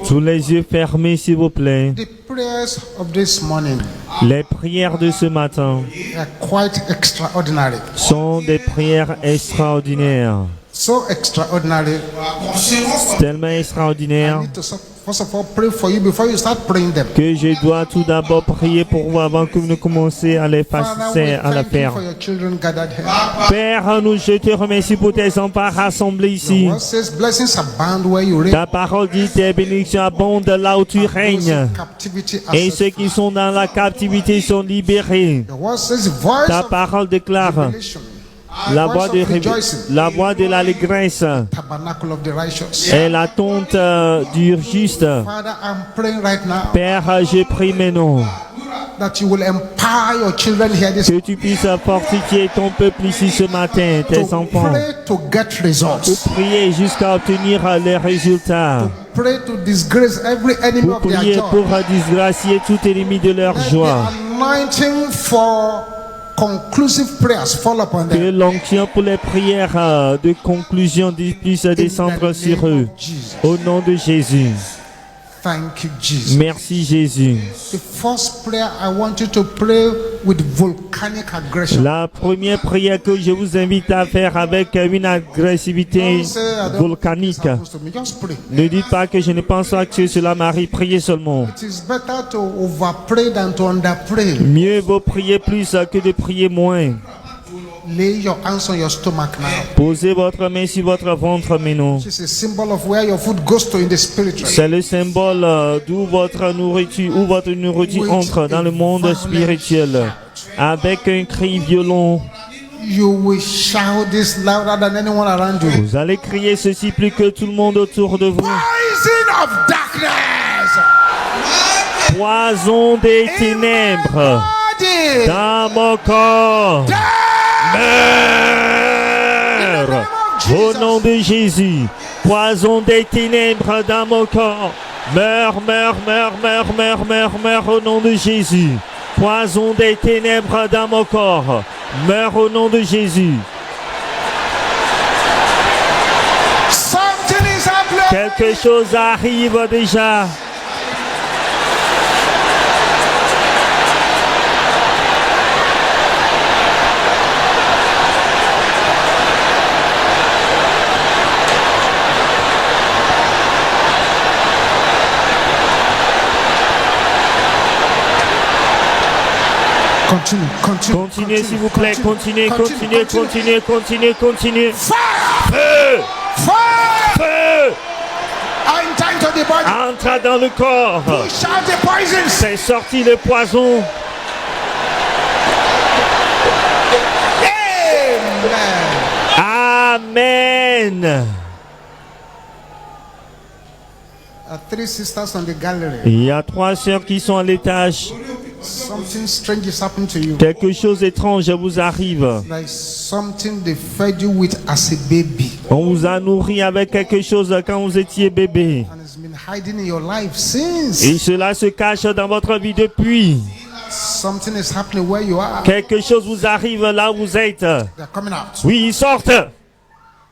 Sous les yeux fermés, s'il vous plaît. The prayers of this morning Les prières de ce matin are quite extraordinary. sont des prières extraordinaires. So extraordinary. Tellement I extraordinaires need to first of all pray for you before you start praying them. que je dois tout d'abord prier pour vous avant que vous ne commenciez à les Father, passer we à la thank you faire. for your children gathered here. Père, je te remercie pour tes enfants rassemblés ici. Your word says blessings abound where you reign. Ta parole dit tes bénédictions abondent là où tu Those règnes. in captivity are Et set ceux qui sont dans la captivité sont libérés. Your word says voice Ta of parole déclare revelation, la voice voix of de rejoicing, la voix de l'allégresse tabernacle of the righteous. et l'attente du juste. Father, I'm praying right now Père, je prie maintenant that you will empower your children here this que tu puisses fortifier ton peuple ici ce matin, tes to enfants, pray to get results. pour prier jusqu'à obtenir les résultats, Pray to disgrace every enemy pour of their prier joy. pour disgracier tout ennemi de leur Let joie. the anointing for conclusive prayers fall upon Que them. l'onction pour les prières de conclusion puisse descendre sur eux. Au nom de Jésus. Thank you, Jesus. Merci Jésus. The first prayer I want you to pray with volcanic aggression. La première prière que je vous invite à faire avec une agressivité Don't say, I don't- volcanique. This happens to me. Just pray. Ne dites pas que je ne pense pas que cela m'arrive. Priez seulement. It is better to over-pray than to under-pray. Mieux vaut prier plus que de prier moins. Lay your hands on your stomach now. Posez votre main sur votre ventre maintenant. It's a symbol of where your food goes to in the spiritual. C'est le symbole d'où votre nourriture entre dans le monde spirituel. Avec un cri violent, You will shout this louder than anyone around you. vous allez crier ceci plus que tout le monde autour de vous. Poison of darkness. Poison des ténèbres Body. dans mon corps. Meurs au nom de Jésus. Poison des ténèbres dans mon corps. Meurs, meurs, meurs, meurs, meurs, meurs, meurs au nom de Jésus. Poison des ténèbres dans mon corps. Meurs au nom de Jésus. Something is happening. Quelque chose arrive déjà. Continue, continue. Continuez s'il vous plaît. Continuez, continue, continuez, continuez, continuez, continuez. Fire! Feu! Fire! Feu! Enter into the body. Entre dans le corps. Push out the poisons. C'est sorti le poison. Amen. Amen. Three sisters on the gallery. Il y a 3 sœurs qui sont à l'étage. Something strange is happening to you. Quelque chose d'étrange vous arrive. Like something they fed you with as a baby. On vous a nourri avec quelque chose quand vous étiez bébé. And it's been hiding in your life since. Et cela se cache dans votre vie depuis. Something is happening where you are. Quelque chose vous arrive là où vous êtes. They're coming out. Oui, ils sortent.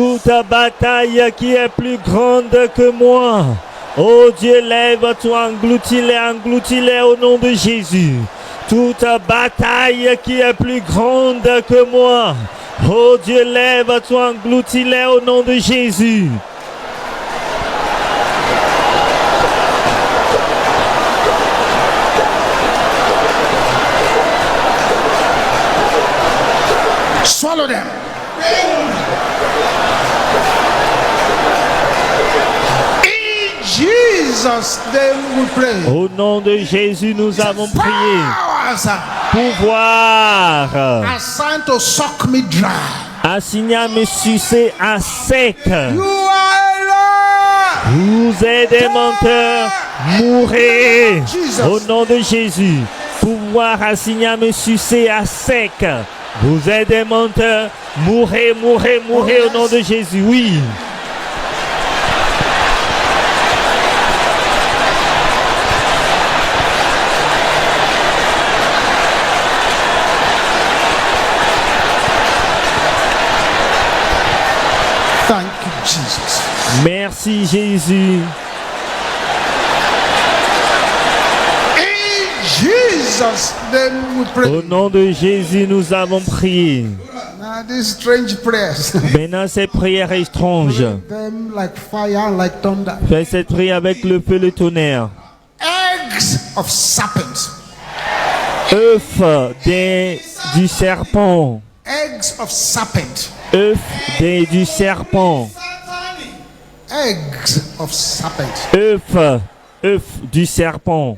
toute bataille qui est plus grande que moi. Oh Dieu, lève-toi, engloutis-les au nom de Jésus. Toute bataille qui est plus grande que moi. Oh Dieu, lève-toi, engloutis-les au nom de Jésus. Swallow them. In Jesus' name we pray. Au nom de Jésus, nous avons prié. Powers Pouvoir assigned to suck me dry. assigné à me sucer à sec. You are alive. Vous êtes des menteurs, mourrez. Jesus. Au nom de Jésus, pouvoir assigné à me sucer à sec. Vous êtes des menteurs, mourrez, mourrez, mourrez au nom de Jésus. Oui. Thank you, Jesus. Merci Jésus. In Jesus' name we Au pray. nom de Jésus, nous avons prié. Now these strange prayers. Maintenant, cette prière est étrange. Them like fire, like thunder. Fais cette prière avec le feu, le tonnerre. Eggs of serpents. Œuf du serpent. Eggs of serpent. Œuf du serpent. Eggs of serpent. Œuf du serpent.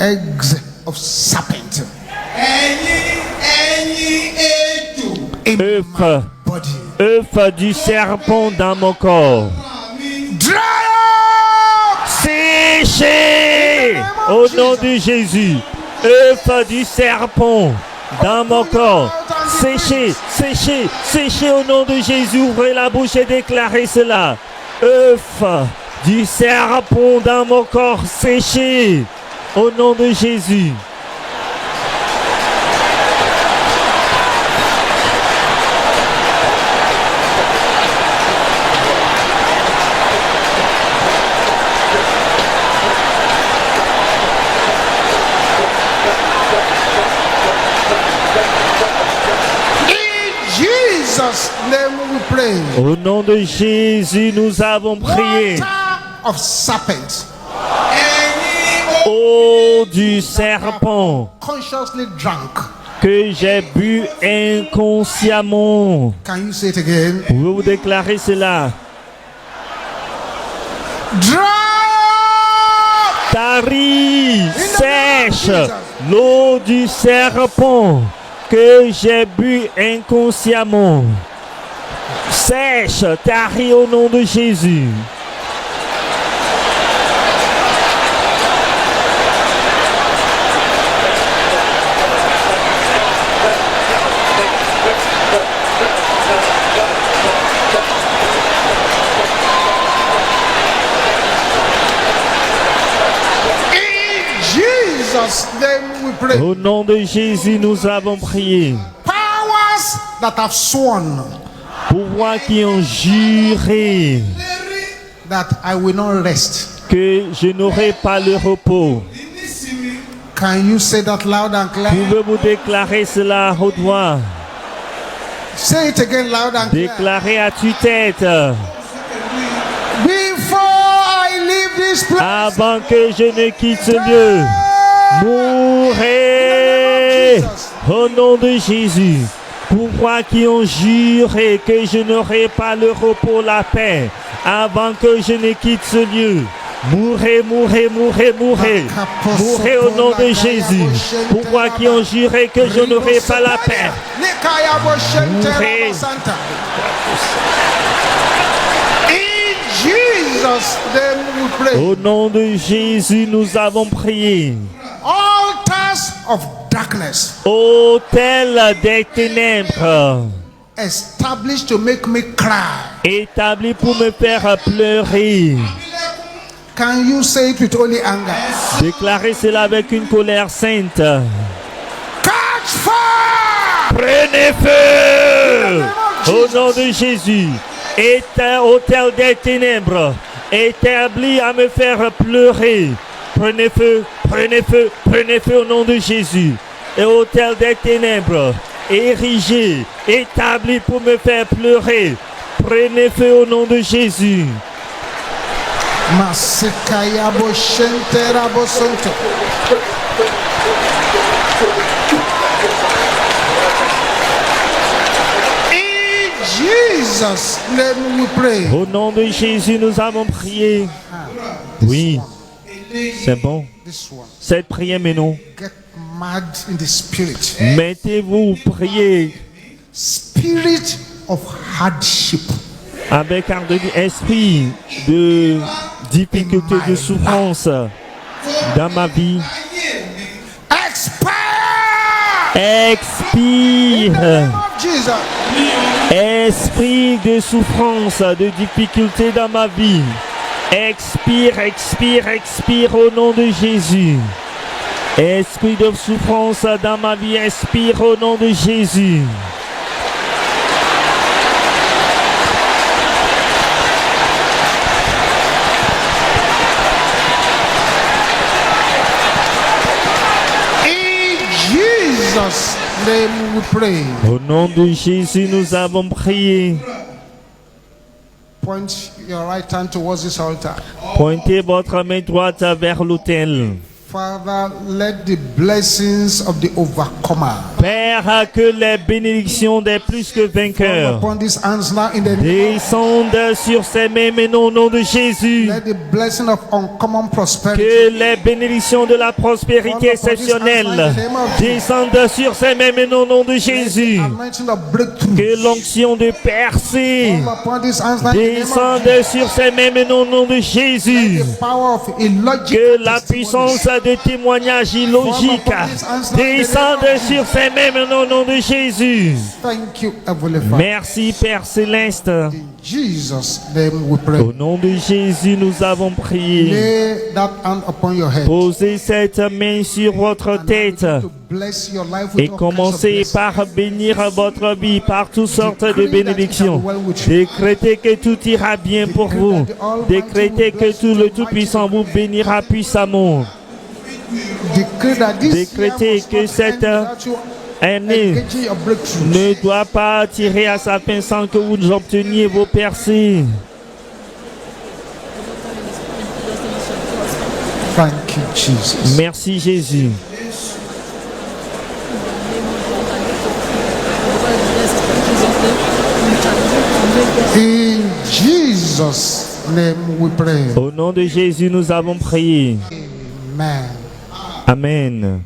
Eggs of serpent. In Œuf, my body. œuf du serpent dans mon corps. Dry up. Séché au nom de Jésus. Œuf du serpent dans mon corps. Séché, séché, séché au nom de Jésus. Ouvrez la bouche et déclarez cela. Œuf du serpent dans mon corps. Séché au nom de Jésus. Jesus' name we pray. Au nom de Jésus, nous avons prié. Water of serpent. Eau du serpent Consciously drunk. que j'ai bu inconsciemment. Can you say it again? Pouvez-vous déclarer cela? Dry up. Tarie, sèche, l'eau du serpent que j'ai bu inconsciemment. Sèche, tarie au nom de Jésus. Jesus' name we pray. Au nom de Jésus, nous avons prié. Powers that have sworn Pouvoirs qui ont juré that I will not rest. que je n'aurai pas le repos. Can you say that loud and clear? Pouvez-vous déclarer cela à haute voix? Say it again loud and clear. Déclarez à tue-tête. Before I leave this place, Avant que je ne quitte ce lieu, mourrez au nom de Jésus. Pouvoirs qui ont juré que je n'aurai pas le repos, la paix, avant que je ne quitte ce lieu. Mourrez, mourrez, mourrez, mourrez. Mourrez au nom de Jésus. Pouvoirs qui ont juré que je n'aurai pas la paix. Mourrez. in Jesus' name we pray. Au nom de Jésus, nous avons prié. Altars of darkness Autel des ténèbres, established to make me cry. établi pour me faire pleurer. Can you say it with only anger? Déclarez cela avec une colère sainte. Catch Prenez feu. Au nom de Jésus. Éteins, autel des ténèbres, établi à me faire pleurer. Prenez feu, prenez feu, prenez feu au nom de Jésus. Et autel des ténèbres, érigé, établi pour me faire pleurer. Prenez feu au nom de Jésus. Jesus' name we pray. Au nom de Jésus, nous avons prié. Oui, c'est bon. Cette prière, mais non. Get mad in the spirit. Mettez-vous, priez. Spirit of hardship. Avec un esprit de difficulté, de souffrance dans ma vie. Expire. Esprit de souffrance, de difficulté dans ma vie. Expire, expire, expire au nom de Jésus. Esprit de souffrance dans ma vie, expire au nom de Jésus. Name we pray. Au nom de Jésus, nous avons prié. Point your right hand towards this altar. Pointez votre main droite vers l'autel. Father, let the blessings of the overcomer. Père, que les bénédictions des plus que vainqueurs descendent sur ces mains maintenant au nom de Jésus. Let the blessing of uncommon prosperity. Que les bénédictions de la prospérité exceptionnelle descendent sur ces mains maintenant au nom de Jésus. Que l'onction de percée descende sur ces mains maintenant au nom de Jésus. Que la puissance de témoignage illogique descende sur ces mêmes au nom de Jésus. Merci Père Céleste. Au nom de Jésus, nous avons prié. Posez cette main sur votre tête et commencez par bénir votre vie par toutes sortes de bénédictions. Décrétez que tout ira bien pour vous. Décrétez que tout le Tout-Puissant vous bénira puissamment. Décrétez que cette année ne doit pas tirer à sa fin sans que vous obteniez vos percées. Thank you, Jesus. Merci Jésus. In Jesus' name we pray. Au nom de Jésus, nous avons prié. Amen. Amen.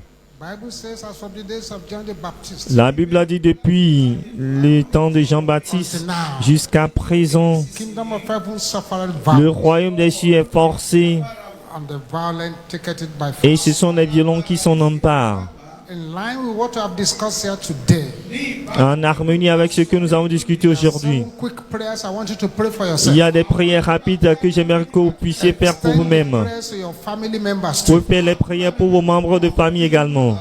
La Bible a dit depuis le temps de Jean-Baptiste jusqu'à présent, le royaume des cieux est forcé et ce sont les violents qui s'en emparent. En harmonie avec ce que nous avons discuté aujourd'hui, il y a des prières rapides que j'aimerais que vous puissiez faire pour vous-même. Vous pouvez faire les prières pour vos membres de famille également.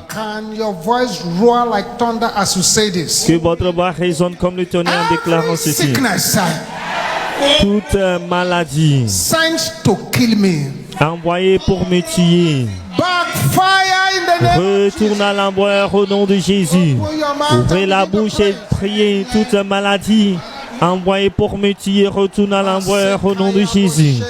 Que votre voix résonne comme le tonnerre en déclarant ceci. Toute maladie envoyée pour me tuer, retourne à l'envoyeur au nom de Jésus. Ouvrez la bouche et priez. Toute maladie envoyée pour me tuer, retourne à l'envoyeur au nom de Jésus.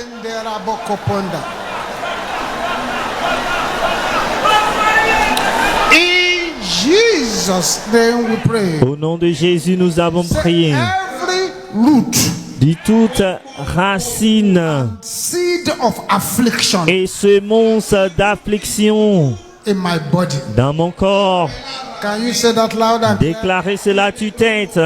Au nom de Jésus, nous avons prié. Dit toute racine et semence d'affliction dans mon corps. Déclarez cela à tue-tête.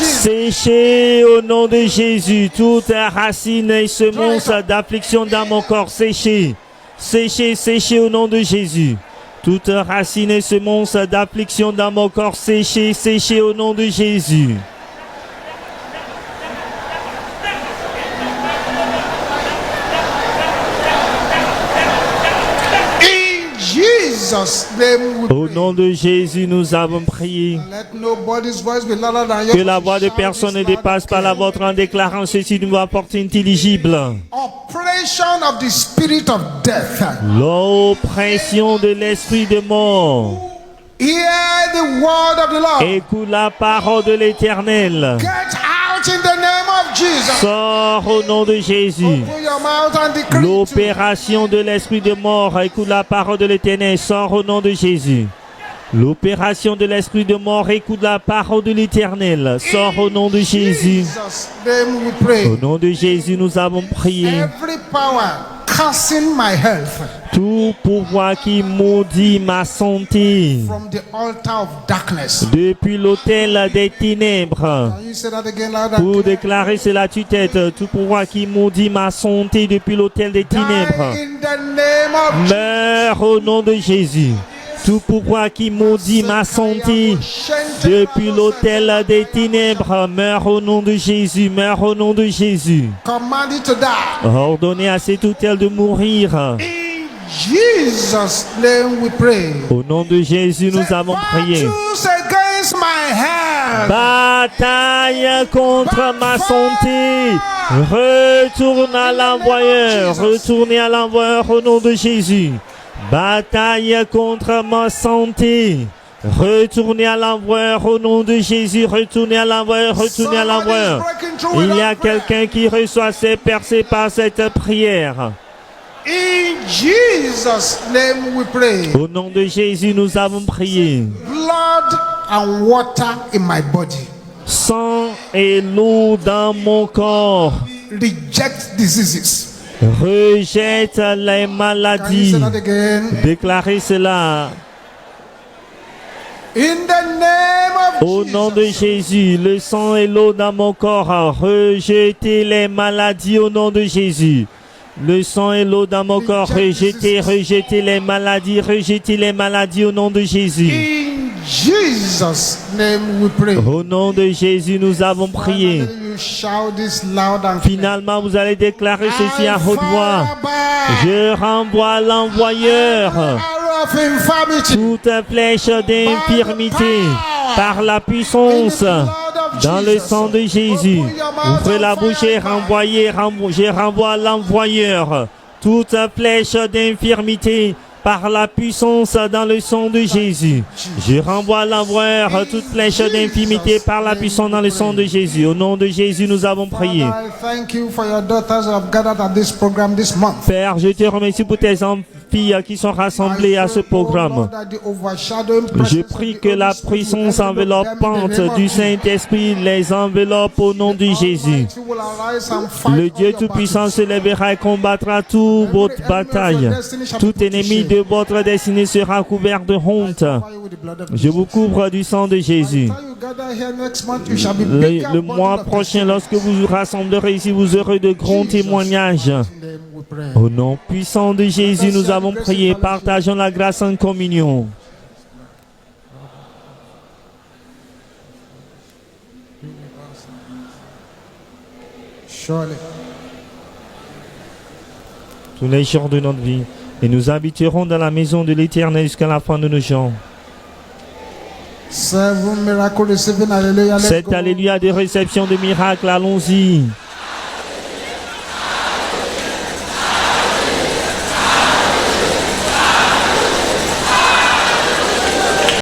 Séchez au nom de Jésus toute racine et semence d'affliction dans mon corps. Séchez, séchez, séchez au nom de Jésus. Toute racine et semence d'affliction dans mon corps, séchez, séchez au nom de Jésus. Jesus' name we Au pray. nom de Jésus, nous avons prié. Let nobody's voice be louder than yours. Que la voix de personne ne dépasse pas la vôtre en déclarant ceci d'une voix forte et intelligible. Oppression of the spirit of death. L'oppression de l'esprit de mort. Hear the word of the Lord. Écoute la parole de l'Éternel. Get out in the name of Jesus. Sors au nom de Jésus. Open your mouth and decree to L'opération de l'esprit de mort. Écoute la parole de l'Éternel. Sors au nom de Jésus. L'opération de l'esprit de mort. Écoute la parole de l'Éternel. Sors au nom de Jésus. Jesus' name we pray. Au nom de Jésus, nous avons prié. Every power cursing my health Tout pouvoir qui maudit ma santé from the altar of darkness. depuis l'autel des ténèbres. Can you say that again louder? Pour déclarer cela à tue-tête, tout pouvoir qui maudit ma santé depuis l'autel des Die ténèbres. in the name of Meurs au nom de Jésus. Tout pouvoir qui maudit ma santé depuis l'autel des ténèbres. Meurs au nom de Jésus. Meurs au nom de Jésus. Command it to die. Ordonnez à cet autel de mourir. In Jesus' name we pray. Au nom de Jésus, nous avons prié. Battles against my health. Bataille contre ma santé. Retourne à l'envoyeur. Retournez à l'envoyeur au nom de Jésus. Bataille contre ma santé. Retournez à l'envoyeur au nom de Jésus. Retournez à l'envoyeur. Retournez à l'envoyeur. Il y a quelqu'un qui reçoit ses percées par cette prière. In Jesus' name we pray. Au nom de Jésus, nous avons prié. Blood and water in my body. Sang et l'eau dans mon corps. Reject diseases. Rejette les Can you maladies. say that again? Déclarez cela. In the name of Au nom de Jesus. Jésus, le sang et l'eau dans mon corps. Rejetez les maladies au nom de Jésus. Le sang et l'eau dans mon corps. Rejetez les maladies. Rejetez les maladies au nom de Jésus. In Jesus' name we pray. Au nom de Jésus, nous avons prié. Finally, you shout this loud and clear. Finalement, vous allez déclarer ceci à haute voix. Fire by Je renvoie l'envoyeur. arrow of infirmity. Toute flèche d'infirmité par la puissance dans le sang de Jésus. Ouvrez la bouche et je renvoie l'envoyeur. Toute flèche d'infirmité par la puissance dans le sang de Jésus. Je renvoie l'envoyeur. Toute flèche d'infirmité par la puissance dans le sang de Jésus. Au nom de Jésus, nous avons prié. Father, I thank you for your daughters who have gathered at this program this month. Père, je te remercie pour tes filles qui sont rassemblées à ce programme. Je prie que la puissance enveloppante du Saint-Esprit les enveloppe au nom de Jésus. Le Dieu Tout-Puissant se lèvera et combattra toute votre bataille. Tout ennemi de votre destinée sera couvert de honte. Je vous couvre du sang de Jésus. Le mois prochain, lorsque vous vous rassemblerez ici, vous aurez de grands témoignages. Au nom puissant de Jésus, nous avons prié. Partageons la grâce en communion. Tous les jours de notre vie. Et nous habiterons dans la maison de l'Éternel jusqu'à la fin de nos jours. 7 miracles receiving, hallelujah. Let's 7 go. alléluia de réception de miracles. Allons-y.